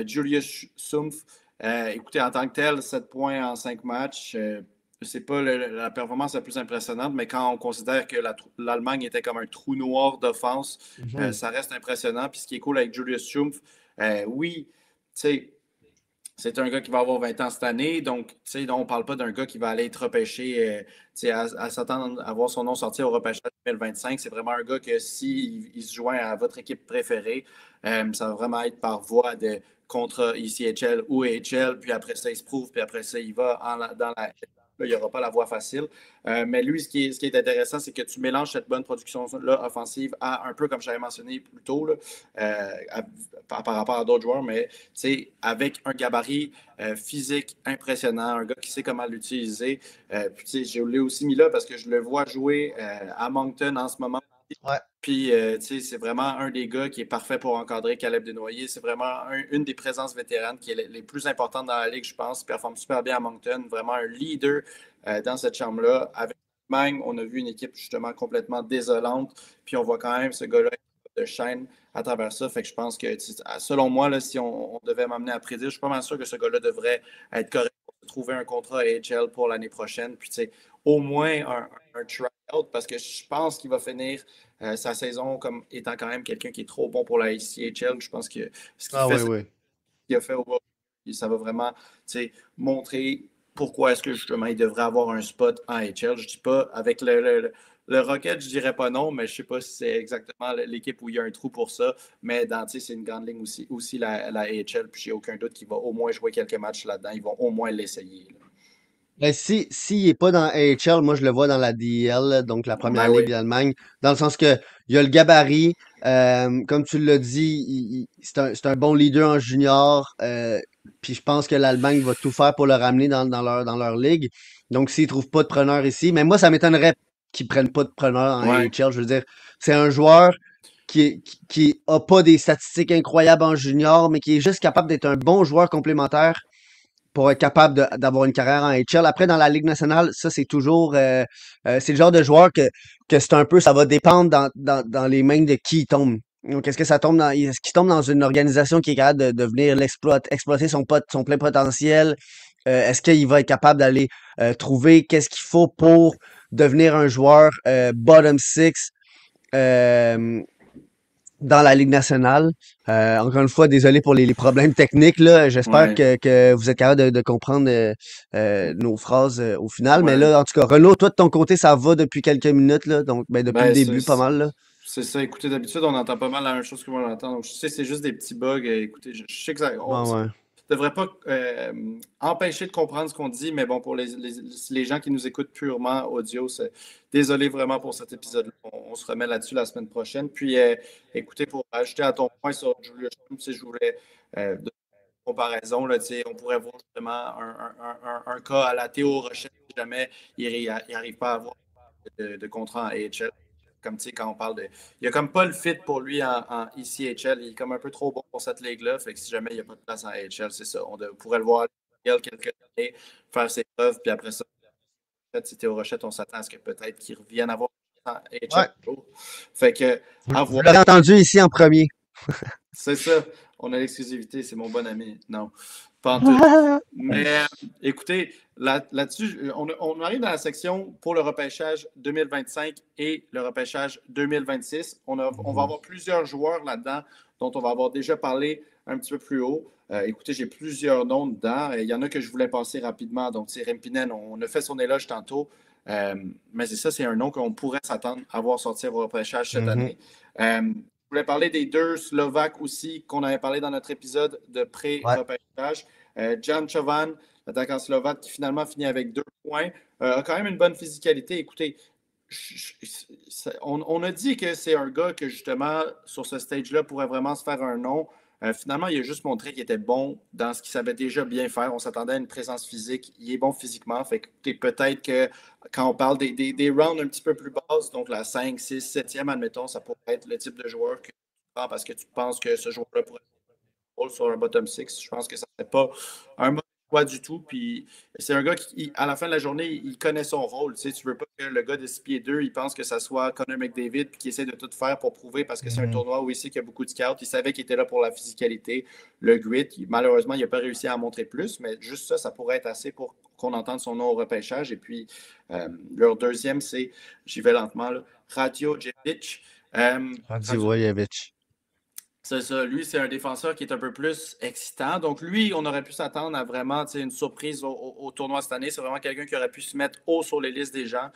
Julius Sumpf, Écoutez, en tant que tel, 7 points en 5 matchs, c'est pas la performance la plus impressionnante, mais quand on considère que l'Allemagne était comme un trou noir d'offense,
Mhm.
ça reste impressionnant. Puis ce qui est cool avec Julius Schumpf, oui, tu sais, c'est un gars qui va avoir 20 ans cette année, donc on ne parle pas d'un gars qui va aller être repêché, à s'attendre à voir son nom sortir au repêchage 2025. C'est vraiment un gars que s'il il se joint à votre équipe préférée, ça va vraiment être par voie de contre ECHL ou AHL, puis après ça, il se prouve, puis après ça, il va dans la. Là, il n'y aura pas la voie facile. Mais lui, ce qui est intéressant, c'est que tu mélanges cette bonne production-là offensive à un peu comme j'avais mentionné plus tôt, là, par rapport à d'autres joueurs, mais avec un gabarit physique impressionnant, un gars qui sait comment l'utiliser. Puis, je l'ai aussi mis là parce que je le vois jouer à Moncton en ce moment.
Ouais.
Puis, c'est vraiment un des gars qui est parfait pour encadrer Caleb Desnoyers. C'est vraiment une des présences vétéranes qui est les plus importantes dans la ligue, je pense. Il performe super bien à Moncton. Vraiment un leader dans cette chambre-là. Avec l'Allemagne, on a vu une équipe justement complètement désolante. Puis, on voit quand même ce gars-là de chaîne à travers ça. Fait que je pense que, selon moi, là, si on devait m'amener à prédire, je suis pas mal sûr que ce gars-là devrait être correct pour trouver un contrat AHL pour l'année prochaine. Puis, au moins un try-out parce que je pense qu'il va finir sa saison comme étant quand même quelqu'un qui est trop bon pour la ICHL. Je pense que ce qu'il
Ah
fait,
oui,
ce
oui.
qu'il a fait au ça va vraiment montrer pourquoi est-ce que justement il devrait avoir un spot en HL. Je ne dis pas avec le Rocket, je ne dirais pas non, mais je ne sais pas si c'est exactement l'équipe où il y a un trou pour ça. Mais c'est une grande ligne aussi la AHL. Puis j'ai aucun doute qu'il va au moins jouer quelques matchs là-dedans. Ils vont au moins l'essayer.
Ben, s'il est pas dans AHL, moi je le vois dans la DEL, là, donc la première
Ben
ligue
oui.
d'Allemagne, dans le sens que il a le gabarit, comme tu l'as dit, c'est un bon leader en junior, puis je pense que l'Allemagne va tout faire pour le ramener dans leur ligue. Donc s'ils trouvent pas de preneur ici, mais moi ça m'étonnerait qu'ils prennent pas de preneur en
Ouais.
AHL. Je veux dire, c'est un joueur qui a pas des statistiques incroyables en junior, mais qui est juste capable d'être un bon joueur complémentaire pour être capable d'avoir une carrière en HL. Après, dans la Ligue nationale, ça, c'est toujours. C'est le genre de joueur que c'est un peu. Ça va dépendre dans les mains de qui il tombe. Donc, est-ce que ça tombe est-ce qu'il tombe dans une organisation qui est capable de venir exploiter son plein potentiel? Est-ce qu'il va être capable d'aller trouver qu'est-ce qu'il faut pour devenir un joueur bottom six dans la Ligue nationale? Encore une fois, désolé pour les problèmes techniques, là. J'espère
Ouais.
que vous êtes capable de comprendre nos phrases au final. Mais
Ouais.
là, en tout cas, Renaud, toi, de ton côté, ça va depuis quelques minutes, là. Donc, ben, depuis le
Ben,
début, pas mal, là.
c'est ça. Écoutez, d'habitude, on entend pas mal la même chose que moi j'entends. Donc, je sais, c'est juste des petits bugs. Écoutez, je sais que
Ah
ça
ouais.
devrait pas empêcher de comprendre ce qu'on dit, mais bon, pour les gens qui nous écoutent purement audio, désolé vraiment pour cet épisode-là. On se remet là-dessus la semaine prochaine. Puis, écoutez, pour ajouter à ton point sur Julius Schmidt, si je voulais de comparaison, là, on pourrait voir justement un cas à la Théo Rochette si jamais il n'arrive pas à avoir de contrat en AHL. Comme quand on parle de. Il n'y a comme pas le fit pour lui en ECHL. Il est comme un peu trop bon pour cette ligue-là. Fait que si jamais il n'y a pas de place en AHL, c'est ça. Pourrait le voir quelques années, faire ses preuves, puis après ça, si Théo Rochette, on s'attend à ce que peut-être qu'il revienne avoir en AHL.
Ouais.
Fait que, à
Vous
voir.
l'aurez entendu ici en premier.
C'est ça. On a l'exclusivité, c'est mon bon ami. Non, pas en tout. Mais écoutez, là-dessus, on arrive dans la section pour le repêchage 2025 et le repêchage 2026. On va avoir plusieurs joueurs là-dedans dont on va avoir déjà parlé un petit peu plus haut. Écoutez, j'ai plusieurs noms dedans. Il y en a que je voulais passer rapidement. Donc, c'est Rempinen, on a fait son éloge tantôt. Mais c'est ça, c'est un nom qu'on pourrait s'attendre à voir sortir au repêchage cette
Mhm.
année. Je voulais parler des deux Slovaques aussi qu'on avait parlé dans notre épisode de
Ouais.
pré-repêchage. Jan Chovan, l'attaquant slovaque qui finalement finit avec 2 points, a quand même une bonne physicalité. Écoutez, on a dit que c'est un gars que justement, sur ce stage-là, pourrait vraiment se faire un nom. Finalement, il a juste montré qu'il était bon dans ce qu'il savait déjà bien faire. On s'attendait à une présence physique. Il est bon physiquement. Fait que peut-être que quand on parle des rounds un petit peu plus basses, donc la 5, 6, 7e, admettons, ça pourrait être le type de joueur que tu prends parce que tu penses que ce joueur-là pourrait être sur un bottom 6. Je pense que ça ne serait pas un pas du tout. Puis c'est un gars qui, à la fin de la journée, il connaît son rôle. Tu sais, tu veux pas que le gars de 6 pieds 2, il pense que ça soit Connor McDavid puis qu'il essaie de tout faire pour prouver parce que c'est un
Mhm.
tournoi où il sait qu'il y a beaucoup de scouts. Il savait qu'il était là pour la physicalité, le grit. Malheureusement, il n'a pas réussi à en montrer plus, mais juste ça, ça pourrait être assez pour qu'on entende son nom au repêchage. Et puis, leur deuxième, c'est, j'y vais lentement, là, Radio Djelic. Radio
Radivojevic.
c'est ça. Lui, c'est un défenseur qui est un peu plus excitant. Donc, lui, on aurait pu s'attendre à vraiment une surprise au tournoi cette année. C'est vraiment quelqu'un qui aurait pu se mettre haut sur les listes des gens.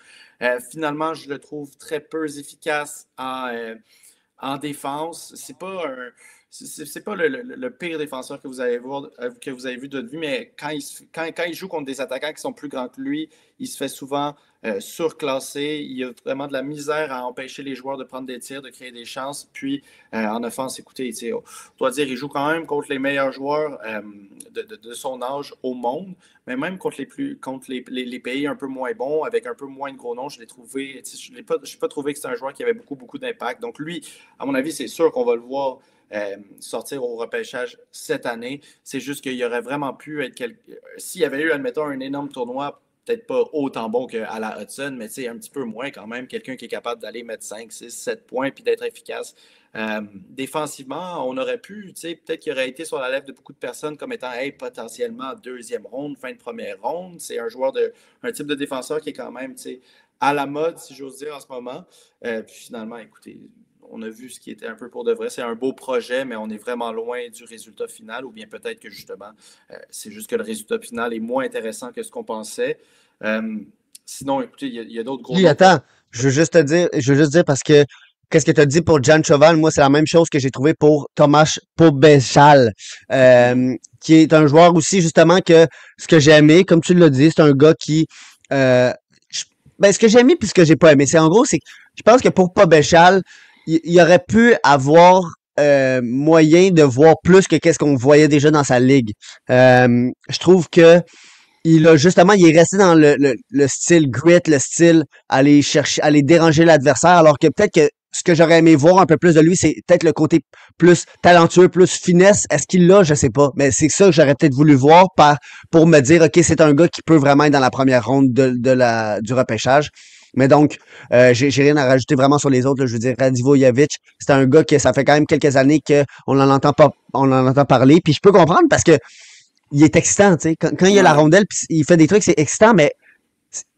Finalement, je le trouve très peu efficace en défense. C'est pas un. C'est pas le pire défenseur que vous avez, que vous avez vu de votre vie, mais quand il joue contre des attaquants qui sont plus grands que lui, il se fait souvent surclassé. Il a vraiment de la misère à empêcher les joueurs de prendre des tirs, de créer des chances. Puis en offense, écoutez, on doit dire il joue quand même contre les meilleurs joueurs de son âge au monde, mais même contre les pays un peu moins bons, avec un peu moins de gros noms, je l'ai trouvé. Je n'ai pas trouvé que c'était un joueur qui avait beaucoup, beaucoup d'impact. Donc lui, à mon avis, c'est sûr qu'on va le voir sortir au repêchage cette année. C'est juste qu'il y aurait vraiment pu être s'il y avait eu, admettons, un énorme tournoi, peut-être pas autant bon qu'à la Hudson, mais un petit peu moins quand même. Quelqu'un qui est capable d'aller mettre 5, 6, 7 points puis d'être efficace. Défensivement, on aurait pu, peut-être qu'il aurait été sur la lèvre de beaucoup de personnes comme étant potentiellement deuxième ronde, fin de première ronde. C'est un type de défenseur qui est quand même à la mode, si j'ose dire, en ce moment. Puis finalement, écoutez, on a vu ce qui était un peu pour de vrai. C'est un beau projet, mais on est vraiment loin du résultat final, ou bien peut-être que justement, c'est juste que le résultat final est moins intéressant que ce qu'on pensait. Euh, Sinon, écoutez, il y a d'autres gros
Puis
noms.
attends, je veux juste dire parce que qu'est-ce que tu as dit pour Jan Choval, moi c'est la même chose que j'ai trouvé pour Tomáš Pobešal,
Mhm.
qui est un joueur aussi justement que ce que j'ai aimé, comme tu l'as dit, c'est un gars qui euh, je- ce que j'ai aimé puis ce que j'ai pas aimé, c'est en gros c'est que je pense que pour Pobešal, il aurait pu avoir moyen de voir plus que qu'est-ce qu'on voyait déjà dans sa ligue. Je trouve que il est resté dans le style grit, le style aller chercher, aller déranger l'adversaire, alors que peut-être que ce que j'aurais aimé voir un peu plus de lui, c'est peut-être le côté plus talentueux, plus finesse. Est-ce qu'il l'a? Je sais pas. Mais c'est ça que j'aurais peut-être voulu voir pour me dire, OK, c'est un gars qui peut vraiment être dans la première ronde du repêchage. Mais donc, j'ai rien à rajouter vraiment sur les autres, là. Je veux dire, Radivojevic, c'est un gars que ça fait quand même quelques années qu'on en entend pas, on en entend parler. Puis je peux comprendre parce que il est excitant, tu sais. Quand il a la
Ouais.
rondelle, pis il fait des trucs, c'est excitant, mais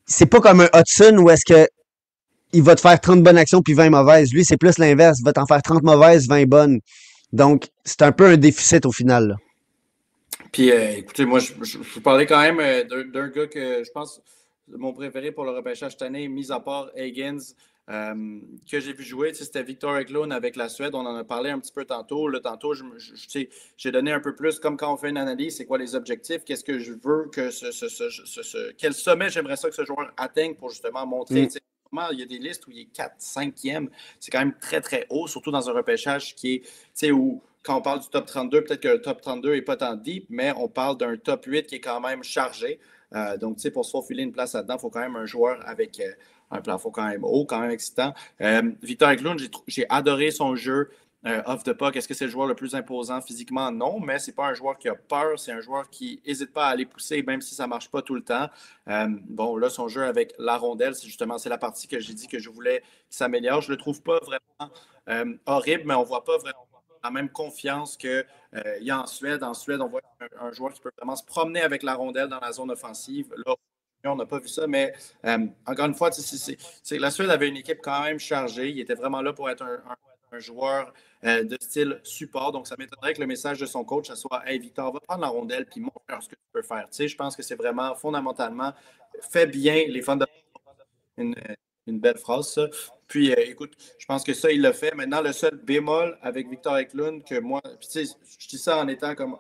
c'est pas comme un Hudson où est-ce que il va te faire 30 bonnes actions puis 20 mauvaises. Lui, c'est plus l'inverse. Il va t'en faire 30 mauvaises, 20 bonnes. Donc, c'est un peu un déficit au final, là.
Puis, écoutez, moi, je vous parlais quand même d'un gars que je pense mon préféré pour le repêchage cette année, mis à part Higgins, que j'ai vu jouer. C'était Victor Eklund avec la Suède. On en a parlé un petit peu tantôt. Là, tantôt, j'ai donné un peu plus, comme quand on fait une analyse, c'est quoi les objectifs, qu'est-ce que je veux que quel sommet j'aimerais ça que ce joueur atteigne pour justement montrer.
Mm.
Il y a des listes où il est 4, 5e. C'est quand même très, très haut, surtout dans un repêchage qui est où quand on parle du top 32, peut-être que le top 32 n'est pas tant deep, mais on parle d'un top 8 qui est quand même chargé. Donc, pour se faufiler une place là-dedans, il faut quand même un joueur avec un plafond quand même haut, quand même excitant. Victor Eklund, j'ai adoré son jeu off the puck. Est-ce que c'est le joueur le plus imposant physiquement? Non, mais c'est pas un joueur qui a peur. C'est un joueur qui n'hésite pas à aller pousser, même si ça ne marche pas tout le temps. Bon, là, son jeu avec la rondelle, c'est la partie que j'ai dit que je voulais qu'il s'améliore. Je ne le trouve pas vraiment horrible, mais on ne voit pas vraiment la même confiance qu'il y a en Suède. En Suède, on voit un joueur qui peut vraiment se promener avec la rondelle dans la zone offensive. Là, on n'a pas vu ça, mais encore une fois, la Suède avait une équipe quand même chargée. Il était vraiment là pour être un joueur de style support. Donc, ça m'étonnerait que le message de son coach, ça soit Hey Victor, va prendre la rondelle puis montre ce que tu peux faire. Je pense que c'est vraiment fondamentalement fait bien les fans de une, une belle phrase, ça. Puis, écoute, je pense que ça, il l'a fait. Maintenant, le seul bémol avec Victor Eklund, que moi, je dis ça en étant comme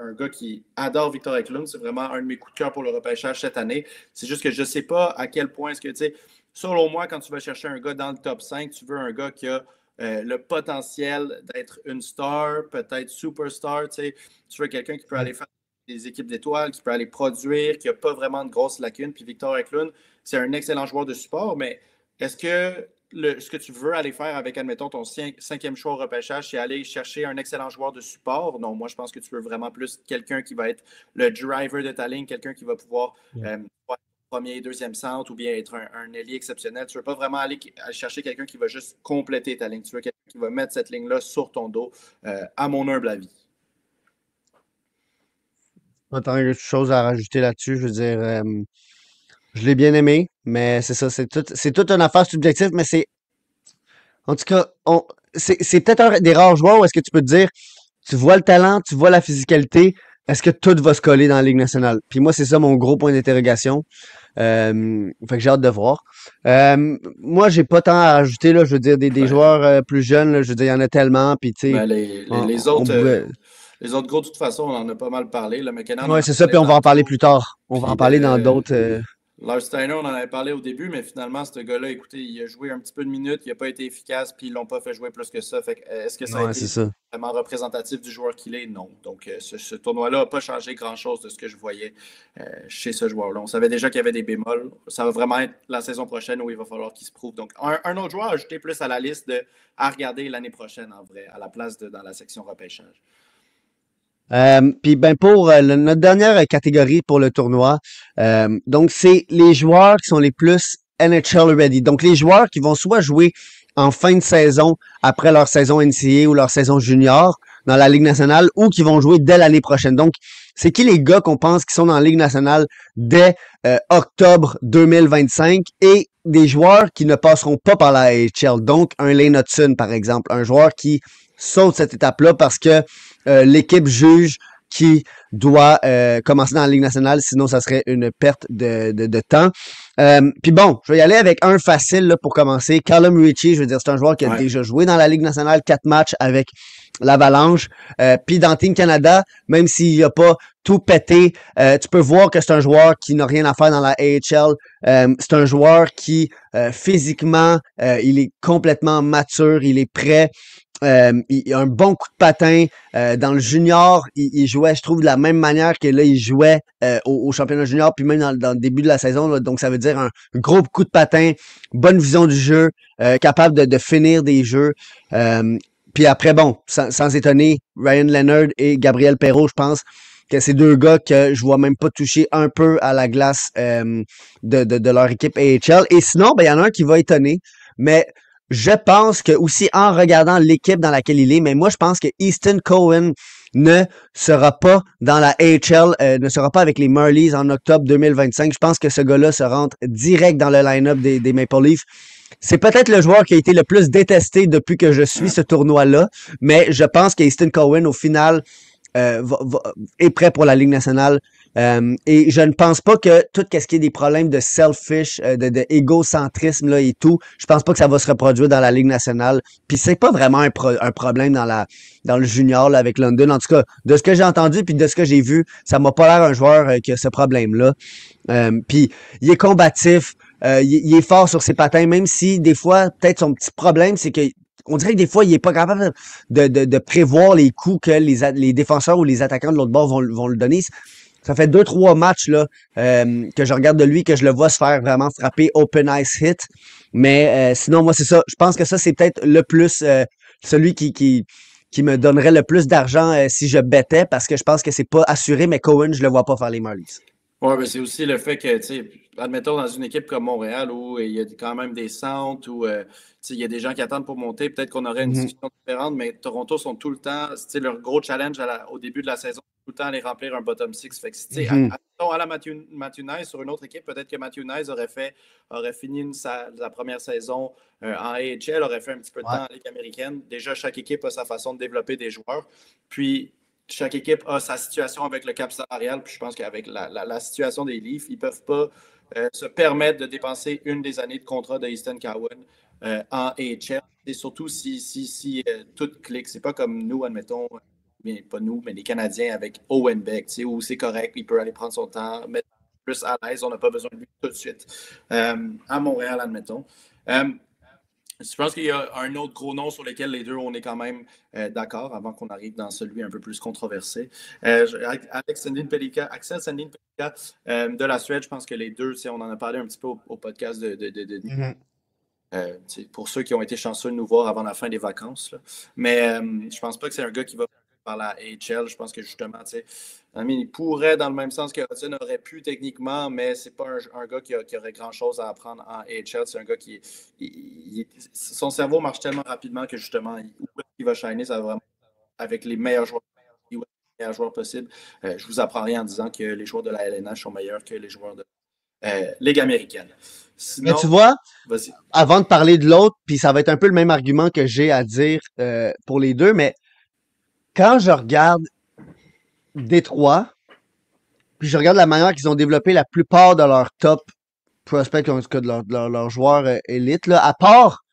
un gars qui adore Victor Eklund, c'est vraiment un de mes coups de cœur pour le repêchage cette année. C'est juste que je ne sais pas à quel point est-ce que, selon moi, quand tu vas chercher un gars dans le top 5, tu veux un gars qui a le potentiel d'être une star, peut-être superstar. Tu veux quelqu'un qui peut aller faire des équipes d'étoiles, qui peut aller produire, qui n'a pas vraiment de grosses lacunes. Puis Victor Eklund, c'est un excellent joueur de support, mais est-ce que ce que tu veux aller faire avec, admettons, ton cinquième choix au repêchage, c'est aller chercher un excellent joueur de support. Non, moi, je pense que tu veux vraiment plus quelqu'un qui va être le driver de ta ligne, quelqu'un qui va pouvoir faire premier et deuxième centre ou bien être un ailier exceptionnel. Tu ne veux pas vraiment aller chercher quelqu'un qui va juste compléter ta ligne. Tu veux quelqu'un qui va mettre cette ligne-là sur ton dos, à mon humble avis.
Attends, il y a quelque chose à rajouter là-dessus. Je veux dire, je l'ai bien aimé, mais c'est ça, c'est toute une affaire subjective, mais en tout cas, c'est peut-être un des rares joueurs où est-ce que tu peux te dire, tu vois le talent, tu vois la physicalité, est-ce que tout va se coller dans la Ligue nationale? Puis moi, c'est ça mon gros point d'interrogation. Fait que j'ai hâte de voir. Moi, j'ai pas tant à rajouter, là, je veux dire, des joueurs plus jeunes, là, je veux dire, il y en a tellement, puis tu sais,
Ben,
on,
les
on
autres,
pouvait...
les autres gros, de toute façon, on en a pas mal parlé. Là. McKinnon, on en
Ouais, c'est ça,
parlait
puis on va en parler
tantôt.
plus tard. On va en
Puis
parler dans d'autres...
Lars Steiner, on en avait parlé au début, mais finalement, ce gars-là, écoutez, il a joué un petit peu de minutes, il n'a pas été efficace, puis ils l'ont pas fait jouer plus que ça. Fait que, est-ce que ça a
Ouais, c'est
été
ça.
vraiment représentatif du joueur qu'il est? Non. Donc, ce tournoi-là n'a pas changé grand-chose de ce que je voyais chez ce joueur-là. On savait déjà qu'il y avait des bémols. Ça va vraiment être la saison prochaine où il va falloir qu'il se prouve. Donc, un autre joueur à ajouter plus à la liste à regarder l'année prochaine, en vrai, à la place dans la section repêchage.
Puis ben pour notre dernière catégorie pour le tournoi, donc c'est les joueurs qui sont les plus NHL ready. Donc les joueurs qui vont soit jouer en fin de saison après leur saison NCAA ou leur saison junior dans la Ligue nationale ou qui vont jouer dès l'année prochaine. Donc c'est qui les gars qu'on pense qui sont dans la Ligue nationale dès octobre 2025 et des joueurs qui ne passeront pas par la AHL. Donc un Lane Hudson par exemple, un joueur qui saute cette étape-là parce que l'équipe juge qui doit commencer dans la Ligue nationale, sinon ça serait une perte de temps. Puis bon, je vais y aller avec un facile là, pour commencer. Callum Ritchie, je veux dire, c'est un joueur qui a déjà joué dans la Ligue nationale, 4 matchs avec l'Avalanche. Puis dans Team Canada, même s'il n'a pas tout pété, tu peux voir que c'est un joueur qui n'a rien à faire dans la AHL. C'est un joueur qui, physiquement, il est complètement mature, il est prêt. Il a un bon coup de patin. Dans le junior, il jouait, je trouve, de la même manière que là, il jouait au championnat junior, puis même dans le début de la saison. Là. Donc, ça veut dire un gros coup de patin, bonne vision du jeu, capable de finir des jeux. Puis après, bon, sans étonner, Ryan Leonard et Gabriel Perreault, je pense que c'est deux gars que je vois même pas toucher un peu à la glace de leur équipe AHL. Et sinon, ben, il y en a un qui va étonner, mais je pense que aussi en regardant l'équipe dans laquelle il est, mais moi je pense que Easton Cohen ne sera pas dans la AHL, ne sera pas avec les Marlies en octobre 2025. Je pense que ce gars-là se rentre direct dans le line-up des Maple Leafs. C'est peut-être le joueur qui a été le plus détesté depuis que je suis ce tournoi-là, mais je pense qu'Easton Cohen, au final, est prêt pour la Ligue nationale. Et je ne pense pas que tout ce qui est des problèmes de selfish, de égocentrisme là et tout, je pense pas que ça va se reproduire dans la Ligue nationale. Puis c'est pas vraiment un problème dans le junior là, avec London. En tout cas, de ce que j'ai entendu puis de ce que j'ai vu, ça m'a pas l'air un joueur qui a ce problème-là. Puis il est combatif, il est fort sur ses patins, même si des fois, peut-être son petit problème, c'est que on dirait que des fois, il est pas capable de prévoir les coups que les défenseurs ou les attaquants de l'autre bord vont le donner. Ça fait 2-3 matchs là que je regarde de lui, que je le vois se faire vraiment frapper open ice hit. Mais sinon, moi, c'est ça. Je pense que ça, c'est peut-être le plus celui qui me donnerait le plus d'argent si je bettais, parce que je pense que c'est pas assuré, mais Cohen, je le vois pas faire les Marlies.
Oui, mais c'est aussi le fait que, tu sais, admettons dans une équipe comme Montréal où il y a quand même des centres, où il y a des gens qui attendent pour monter, peut-être qu'on aurait une discussion différente, mais Toronto sont tout le temps, leur gros challenge au début de la saison, tout le temps aller remplir un bottom six. Fait que, admettons à la Matthew Nice sur une autre équipe, peut-être que Matthew Nice aurait fini sa première saison en AHL, aurait fait un petit peu de temps en Ligue américaine. Déjà, chaque équipe a sa façon de développer des joueurs. Puis, chaque équipe a sa situation avec le cap salarial. Puis je pense qu'avec la situation des Leafs, ils ne peuvent pas se permettre de dépenser une des années de contrat de Easton Cowan en AHL. Et surtout si tout clique. C'est pas comme nous, admettons, mais pas nous, mais les Canadiens avec Owen Beck, où c'est correct, il peut aller prendre son temps, mettre plus à l'aise, on n'a pas besoin de lui tout de suite. À Montréal, admettons. Je pense qu'il y a un autre gros nom sur lequel les deux, on est quand même d'accord avant qu'on arrive dans celui un peu plus controversé. Axel Sandin-Pellikka de la Suède, je pense que les deux, on en a parlé un petit peu au podcast Pour ceux qui ont été chanceux de nous voir avant la fin des vacances. Là. Mais je pense pas que c'est un gars qui va par la AHL. Je pense que justement, il pourrait, dans le même sens que Hudson aurait pu techniquement, mais c'est pas un gars qui aurait grand-chose à apprendre en AHL. C'est un gars qui son cerveau marche tellement rapidement que justement, il va shiner, ça va vraiment avec les meilleurs joueurs possibles. Je vous apprends rien en disant que les joueurs de la LNH sont meilleurs que les joueurs de Ligue américaine.
Mais
Sinon,
tu vois,
vas-y.
avant de parler de l'autre, puis ça va être un peu le même argument que j'ai à dire pour les deux, mais quand je regarde Détroit, puis je regarde la manière qu'ils ont développé la plupart de leurs top prospects, en tout cas de leurs joueurs élites, là, à part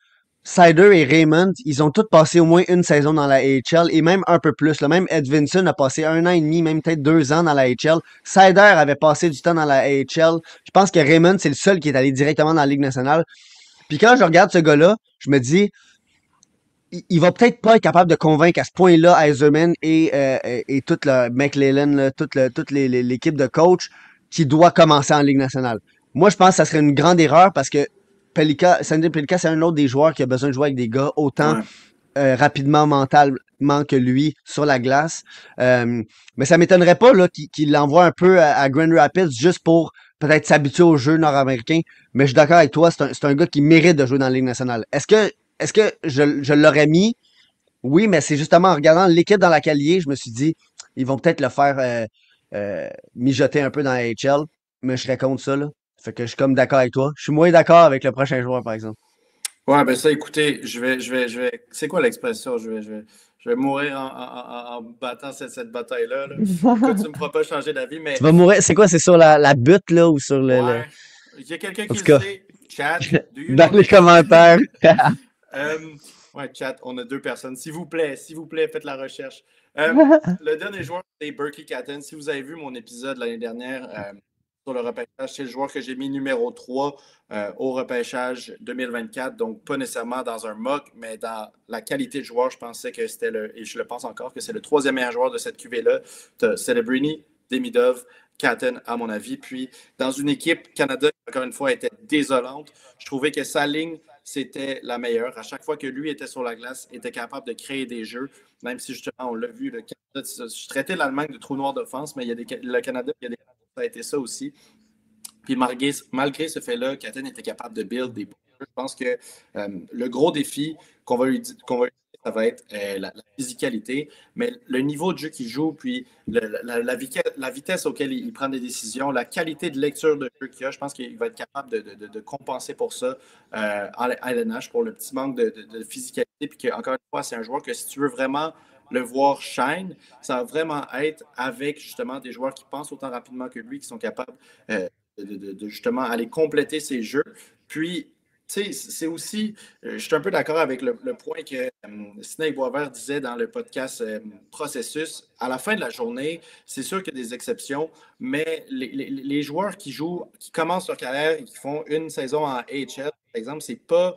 Sider et Raymond, ils ont tous passé au moins une saison dans la AHL et même un peu plus. Là. Même Edvinson a passé 1 an et demi, même peut-être 2 ans dans la AHL. Sider avait passé du temps dans la AHL. Je pense que Raymond, c'est le seul qui est allé directement dans la Ligue nationale. Puis quand je regarde ce gars-là, je me dis, il va peut-être pas être capable de convaincre à ce point-là Eiserman et toute le McLellan, là, toute l'équipe de coach qui doit commencer en Ligue nationale. Moi, je pense que ça serait une grande erreur parce que Sandy Pelika, c'est un autre des joueurs qui a besoin de jouer avec des gars autant rapidement, mentalement que lui sur la glace. Mais ça m'étonnerait pas là, qu'il l'envoie un peu à Grand Rapids juste pour peut-être s'habituer au jeu nord-américain. Mais je suis d'accord avec toi, c'est un gars qui mérite de jouer dans la Ligue nationale. Est-ce que je l'aurais mis? Oui, mais c'est justement en regardant l'équipe dans laquelle il est, je me suis dit, ils vont peut-être le faire mijoter un peu dans la HL, mais je serais contre ça, là. Fait que je suis comme d'accord avec toi. Je suis moins d'accord avec le prochain joueur, par exemple.
Ouais, ben ça, écoutez, c'est quoi l'expression? Je vais mourir en battant cette bataille-là. Là. Écoute, tu ne me feras pas changer d'avis, mais.
Tu vas mourir. C'est quoi? C'est sur la butte, là, ou sur
ouais. Il y a quelqu'un
En
qui
tout
le
cas,
sait. Chat,
dans les commentaires.
Ouais, chat, on a 2 personnes. S'il vous plaît, faites la recherche. Le dernier joueur, c'est Berkey Catton. Si vous avez vu mon épisode l'année dernière sur le repêchage, c'est le joueur que j'ai mis numéro 3 au repêchage 2024. Donc, pas nécessairement dans un mock, mais dans la qualité de joueur, je pensais que c'était et je le pense encore, que c'est le 3e meilleur joueur de cette QV-là. Tu as Celebrini, Demidov, Catton, à mon avis. Puis, dans une équipe Canada, qui, encore une fois, était désolante, je trouvais que sa ligne, c'était la meilleure. À chaque fois que lui était sur la glace, il était capable de créer des jeux, même si justement, on l'a vu, le Canada, je traitais l'Allemagne de trou noir d'offense, mais le Canada, ça a été ça aussi. Puis malgré ce fait-là, Catton était capable de build des jeux. Je pense que le gros défi qu'on va lui ça va être la physicalité, mais le niveau de jeu qu'il joue, puis la vitesse auquel il prend des décisions, la qualité de lecture de jeu qu'il a, je pense qu'il va être capable de compenser pour ça en LNH pour le petit manque de physicalité. Puis qu'encore une fois, c'est un joueur que si tu veux vraiment le voir shine, ça va vraiment être avec justement des joueurs qui pensent autant rapidement que lui, qui sont capables de justement aller compléter ses jeux. Puis, tu sais, c'est aussi, je suis un peu d'accord avec le point que Snake Boisvert disait dans le podcast Processus. À la fin de la journée, c'est sûr qu'il y a des exceptions, mais les joueurs qui commencent leur carrière et qui font une saison en AHL, par exemple, c'est pas.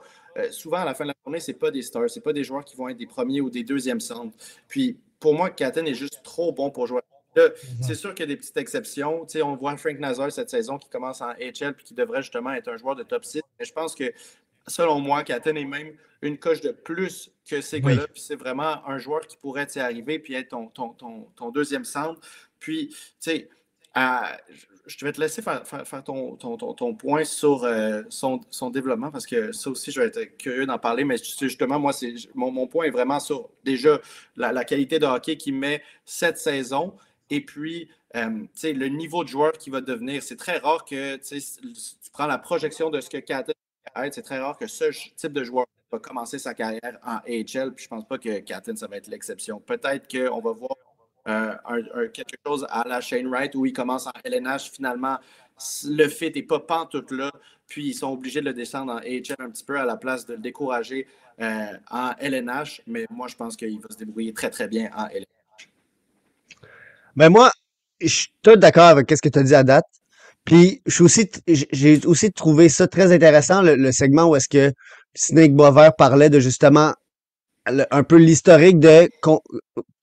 Souvent, à la fin de la journée, c'est pas des stars, c'est pas des joueurs qui vont être des premiers ou des deuxièmes centres. Puis, pour moi, Catton est juste trop bon pour jouer. Là, c'est sûr qu'il y a des petites exceptions. Tu sais, on voit Frank Nazar cette saison qui commence en HL puis qui devrait justement être un joueur de top 6. Mais je pense que, selon moi, Catton est même une coche de plus que ces gars-là. Puis c'est vraiment un joueur qui pourrait arriver puis être ton deuxième centre. Puis, tu sais, je vais te laisser faire ton point sur son développement parce que ça aussi, je vais être curieux d'en parler. Mais justement, moi, mon point est vraiment sur déjà la qualité de hockey qu'il met cette saison. Et puis, le niveau de joueur qu'il va devenir. C'est très rare que tu prends la projection de ce que Catton va être. C'est très rare que ce type de joueur va commencer sa carrière en AHL. Puis je ne pense pas que Catton, ça va être l'exception. Peut-être qu'on va voir quelque chose à la Shane Wright où il commence en LNH. Finalement, le fit n'est pas pantoute là. Puis ils sont obligés de le descendre en AHL un petit peu à la place de le décourager en LNH. Mais moi, je pense qu'il va se débrouiller très, très bien en LNH.
Ben moi, je suis tout d'accord avec ce que tu as dit à date. Puis j'ai aussi trouvé ça très intéressant, le segment où est-ce que Snake Boisvert parlait de justement un peu l'historique de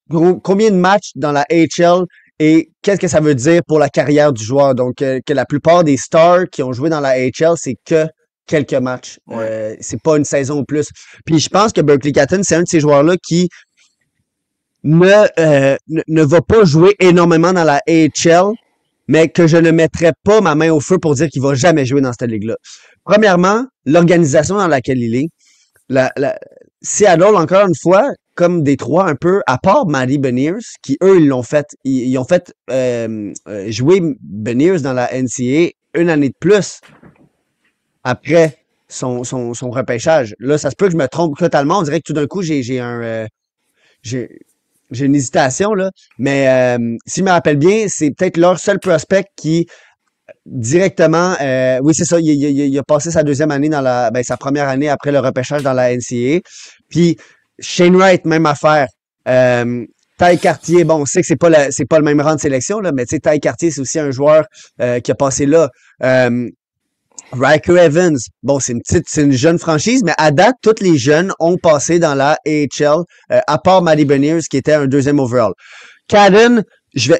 combien de matchs dans la HL et qu'est-ce que ça veut dire pour la carrière du joueur. Donc, que la plupart des stars qui ont joué dans la HL, c'est que quelques matchs.
Ouais.
C'est pas une saison ou plus. Puis je pense que Berkeley Catton, c'est un de ces joueurs-là qui ne va pas jouer énormément dans la AHL, mais que je ne mettrais pas ma main au feu pour dire qu'il va jamais jouer dans cette ligue-là. Premièrement, l'organisation dans laquelle il est. La Seattle, encore une fois, comme Détroit un peu, à part Matty Beniers, qui eux, ils l'ont fait, ils ont fait jouer Beniers dans la NCAA une année de plus après son repêchage. Là, ça se peut que je me trompe totalement. On dirait que tout d'un coup, j'ai j'ai une hésitation, là. Mais si je me rappelle bien, c'est peut-être leur seul prospect qui directement, oui, c'est ça, il a passé sa deuxième année sa première année après le repêchage dans la NCAA. Puis Shane Wright, même affaire. Ty Cartier, bon, on sait que c'est pas le même rang de sélection, là, mais tu sais, Ty Cartier, c'est aussi un joueur qui a passé là. Riker Evans, bon, c'est une jeune franchise, mais à date, tous les jeunes ont passé dans la AHL, à part Matty Beniers, qui était un deuxième overall. Cadden, je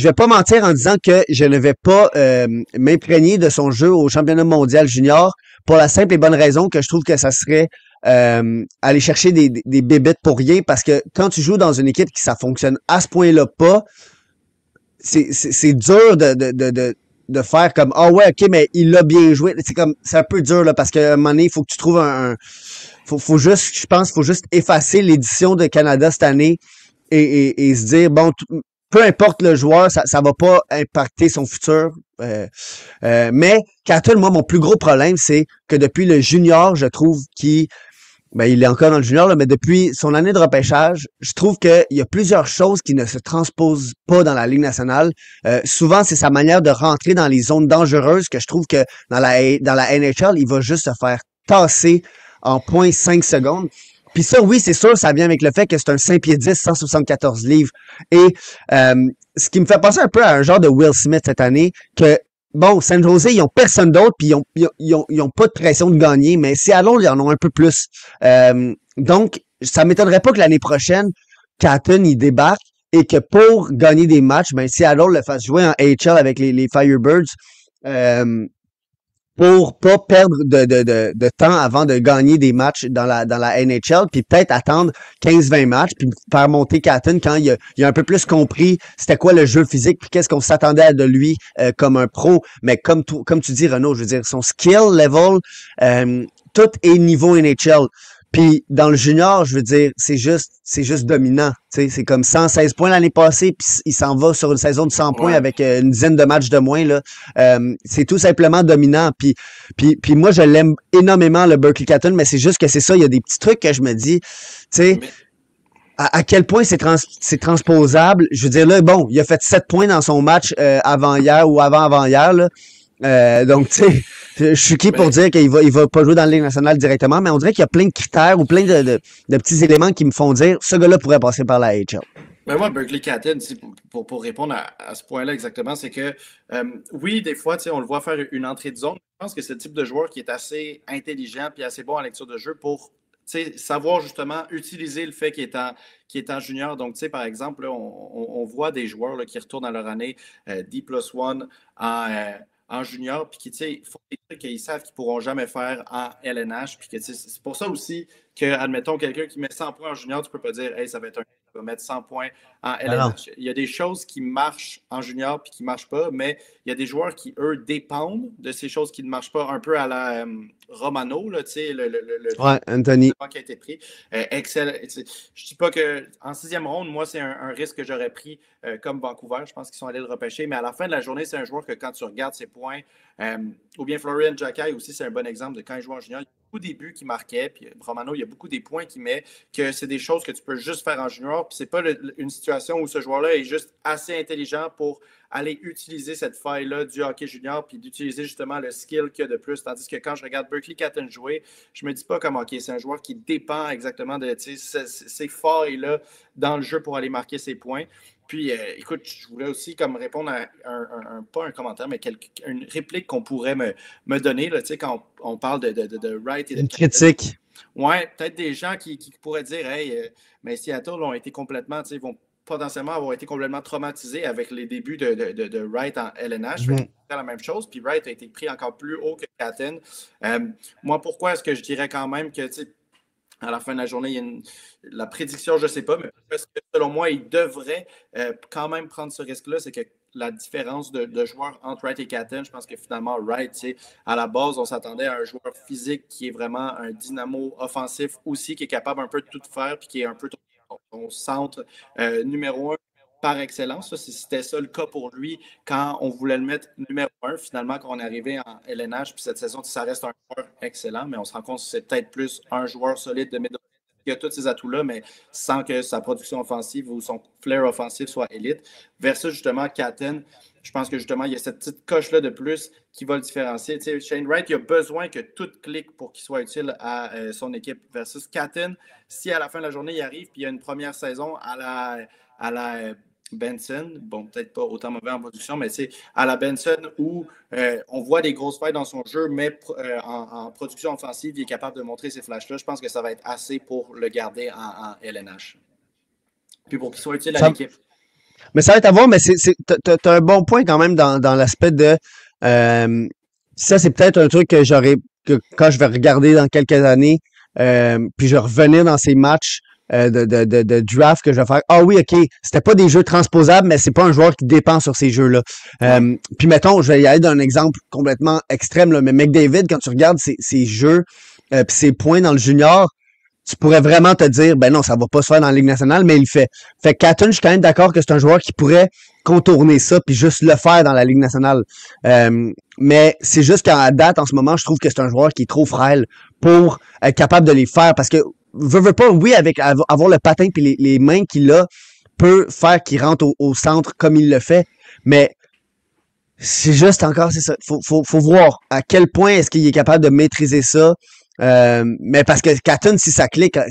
vais pas mentir en disant que je ne vais pas m'imprégner de son jeu au championnat mondial junior pour la simple et bonne raison que je trouve que ça serait aller chercher des bébites pour rien, parce que quand tu joues dans une équipe qui ça fonctionne à ce point-là pas, c'est dur de faire comme ouais, ok, mais il l'a bien joué. C'est un peu dur là, parce qu'à un moment donné, il faut que tu trouves faut juste, je pense, faut juste effacer l'édition de Canada cette année et se dire bon, peu importe le joueur, ça va pas impacter son futur. Mais Catton, moi, mon plus gros problème, c'est que depuis le junior, je trouve il est encore dans le junior, là, mais depuis son année de repêchage, je trouve qu'il y a plusieurs choses qui ne se transposent pas dans la Ligue nationale. Souvent, c'est sa manière de rentrer dans les zones dangereuses que je trouve que dans la NHL, il va juste se faire tasser en 0.5 secondes. Puis ça, oui, c'est sûr, ça vient avec le fait que c'est un 5 pieds 10, 174 livres. Et ce qui me fait penser un peu à un genre de Will Smith cette année, que bon, San Jose, ils ont personne d'autre, puis ils ont pas de pression de gagner, mais Seattle, ils en ont un peu plus. Donc, ça m'étonnerait pas que l'année prochaine, Catton, il débarque et que pour gagner des matchs, Seattle le fasse jouer en AHL avec les Firebirds pour pas perdre de temps avant de gagner des matchs dans la NHL, puis peut-être attendre 15-20 matchs, puis faire monter Catton quand il a un peu plus compris c'était quoi le jeu physique, puis qu'est-ce qu'on s'attendait de lui comme un pro. Mais comme tu dis, Renaud, je veux dire, son skill level, tout est niveau NHL. Puis dans le junior, je veux dire, c'est juste dominant. T'sais, c'est comme 116 points l'année passée, puis il s'en va sur une saison de 100 points avec une dizaine de matchs de moins. Là. C'est tout simplement dominant. Puis moi, je l'aime énormément, le Berkeley Catton, mais c'est juste que c'est ça, il y a des petits trucs que je me dis, tu sais, à quel point c'est transposable. Je veux dire, là, bon, il a fait 7 points dans son match avant-hier ou avant-avant-hier, là. Donc, tu sais, je suis qui pour dire qu'il va pas jouer dans la Ligue nationale directement, mais on dirait qu'il y a plein de critères ou plein de petits éléments qui me font dire ce gars-là pourrait passer par la HL.
Ben moi, Berkeley Catton, pour répondre à ce point-là exactement, c'est que oui, des fois, on le voit faire une entrée de zone. Je pense que c'est le type de joueur qui est assez intelligent et assez bon en lecture de jeu pour savoir justement utiliser le fait qu'il est en junior. Donc, par exemple, là, on voit des joueurs là, qui retournent à leur année D+1 en junior, puis qui font des trucs qu'ils savent qu'ils ne pourront jamais faire en LNH. Puis que c'est pour ça aussi que, admettons, quelqu'un qui met 100 points en junior, tu ne peux pas dire, hey, ça va mettre 100 points en LNH. Il y a des choses qui marchent en junior puis qui ne marchent pas, mais il y a des joueurs qui, eux, dépendent de ces choses qui ne marchent pas, un peu à la Romano, là,
Anthony.
Qui a été pris. Excellent. Je ne dis pas qu'en 6e ronde, moi, c'est un risque que j'aurais pris comme Vancouver. Je pense qu'ils sont allés le repêcher, mais à la fin de la journée, c'est un joueur que quand tu regardes ses points, ou bien Florian Jacquet aussi, c'est un bon exemple de quand il joue en junior. Il y a beaucoup des buts qu'il marquait, puis Romano, il y a beaucoup des points qu'il met, que c'est des choses que tu peux juste faire en junior, puis c'est pas une situation où ce joueur-là est juste assez intelligent pour aller utiliser cette faille-là du hockey junior, puis d'utiliser justement le skill qu'il y a de plus. Tandis que quand je regarde Berkeley Catton jouer, je me dis pas comme OK, c'est un joueur qui dépend exactement de ces failles-là dans le jeu pour aller marquer ses points. Puis, écoute, je voulais aussi comme répondre à pas un commentaire, mais une réplique qu'on pourrait me donner là, quand on parle de Wright et de
une critique.
Ouais, peut-être des gens qui pourraient dire, hey, mais Seattle ont été complètement, ils vont potentiellement avoir été complètement traumatisé avec les débuts de Wright en LNH. Fait
Mhm.
qu'il fait la même chose. Puis Wright a été pris encore plus haut que Catten. Moi, pourquoi est-ce que je dirais quand même que, tu sais, à la fin de la journée, il y a la prédiction, je ne sais pas, mais parce que selon moi, il devrait quand même prendre ce risque-là, c'est que la différence de joueurs entre Wright et Catten, je pense que finalement, Wright, à la base, on s'attendait à un joueur physique qui est vraiment un dynamo offensif aussi, qui est capable un peu de tout faire, puis qui est un peu ton centre numéro un par excellence. C'était ça le cas pour lui quand on voulait le mettre numéro un. Finalement, quand on est arrivé en LNH, puis cette saison, ça reste un joueur excellent, mais on se rend compte que c'est peut-être plus un joueur solide de middle. Il a tous ces atouts-là, mais sans que sa production offensive ou son flair offensif soit élite. Versus justement Catten, je pense que justement, il y a cette petite coche-là de plus qui va le différencier. Tu sais, Shane Wright, il a besoin que tout clique pour qu'il soit utile à son équipe. Versus Catten, si à la fin de la journée, il arrive puis il y a une première saison à la Benson, bon, peut-être pas autant mauvais en production, mais c'est à la Benson où on voit des grosses failles dans son jeu, mais en production offensive, il est capable de montrer ces flashs-là. Je pense que ça va être assez pour le garder en LNH. Puis pour qu'il soit utile à
Ça,
l'équipe.
mais ça va être à voir, mais t'as un bon point quand même dans l'aspect de ça, c'est peut-être un truc que quand je vais regarder dans quelques années, puis je vais revenir dans ces matchs de draft que je vais faire. Ah oui, ok, c'était pas des jeux transposables, mais c'est pas un joueur qui dépend sur ces jeux-là. Puis mettons, je vais y aller d'un exemple complètement extrême, là, mais McDavid, quand tu regardes ses jeux puis ses points dans le junior, tu pourrais vraiment te dire, ben non, ça va pas se faire dans la Ligue nationale, mais il le fait. Fait que Caton, je suis quand même d'accord que c'est un joueur qui pourrait contourner ça puis juste le faire dans la Ligue nationale. Mais c'est juste qu'à date, en ce moment, je trouve que c'est un joueur qui est trop frêle pour être capable de les faire parce que veut pas, oui, avec avoir le patin puis les mains qu'il a, peut faire qu'il rentre au centre comme il le fait, mais c'est juste encore, c'est ça. Faut voir à quel point est-ce qu'il est capable de maîtriser ça. Mais parce que Catton, si ça clique, là.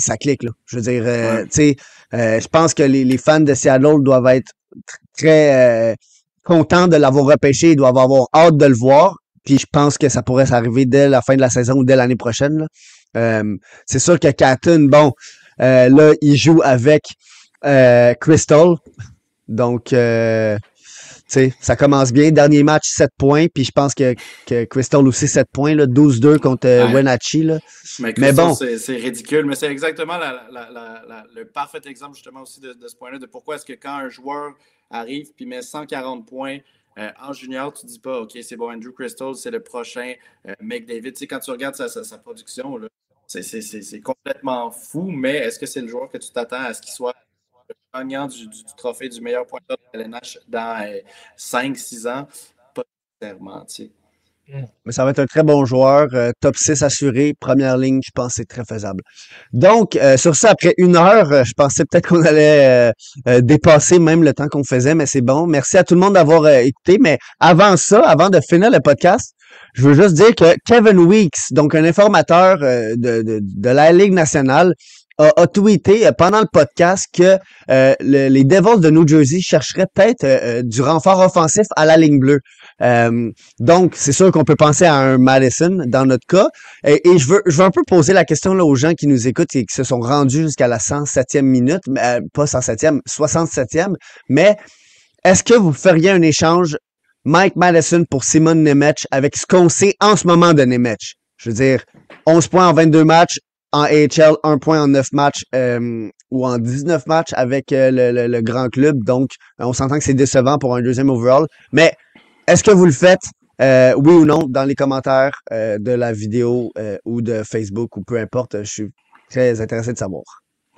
Je veux dire, tu sais, je pense que les fans de Seattle doivent être très contents de l'avoir repêché. Ils doivent avoir hâte de le voir. Puis je pense que ça pourrait s'arriver dès la fin de la saison ou dès l'année prochaine, là. C'est sûr que Catton, bon, là, il joue avec Crystal. Donc, tu sais, ça commence bien. Dernier match, 7 points. Puis je pense que Crystal aussi 7 points, là, 12-2 contre Wenatchee. Là.
Mais
bon.
C'est ridicule. Mais c'est exactement le parfait exemple justement aussi de ce point-là, de pourquoi est-ce que quand un joueur arrive puis met 140 points en junior, tu ne dis pas, OK, c'est bon, Andrew Crystal, c'est le prochain McDavid. Tu sais, quand tu regardes sa production, là, c'est complètement fou, mais est-ce que c'est le joueur que tu t'attends à ce qu'il soit gagnant du trophée du meilleur pointeur de LNH dans 5-6 ans? Pas nécessairement, tu sais.
Mais ça va être un très bon joueur. Top 6 assuré. Première ligne, je pense que c'est très faisable. Donc, sur ça, après 1 heure, je pensais peut-être qu'on allait dépasser même le temps qu'on faisait, mais c'est bon. Merci à tout le monde d'avoir écouté. Mais avant ça, avant de finir le podcast, je veux juste dire que Kevin Weeks, donc un informateur de la Ligue nationale, a tweeté pendant le podcast que les Devils de New Jersey chercheraient peut-être du renfort offensif à la ligne bleue. Donc, c'est sûr qu'on peut penser à un Madison dans notre cas. Et je veux un peu poser la question là, aux gens qui nous écoutent et qui se sont rendus jusqu'à la 107e minute, pas 107e, 67e. Mais est-ce que vous feriez un échange Mike Madison pour Simon Nemec avec ce qu'on sait en ce moment de Nemec? Je veux dire, 11 points en 22 matchs, en AHL, 1 point en 9 matchs ou en 19 matchs avec le grand club. Donc, on s'entend que c'est décevant pour un deuxième overall. Mais est-ce que vous le faites, oui ou non, dans les commentaires de la vidéo ou de Facebook ou peu importe? Je suis très intéressé de savoir.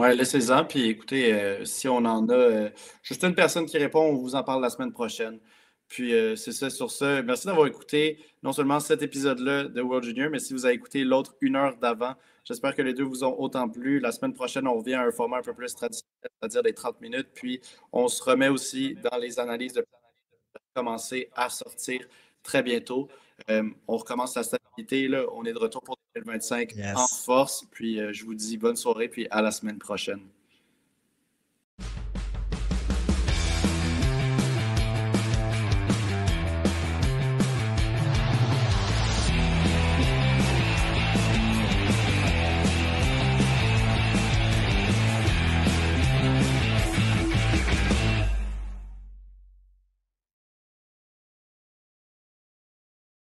Oui, laissez-en. Puis écoutez, si on en a juste une personne qui répond, on vous en parle la semaine prochaine. Puis c'est ça sur ça. Merci d'avoir écouté non seulement cet épisode-là de World Junior, mais si vous avez écouté l'autre 1 heure d'avant, j'espère que les deux vous ont autant plu. La semaine prochaine, on revient à un format un peu plus traditionnel, c'est-à-dire des 30 minutes. Puis on se remet aussi dans les analyses de commencer à sortir très bientôt. On recommence la stabilité. Là. On est de retour pour 2025 en force. Puis je vous dis bonne soirée, puis à la semaine prochaine.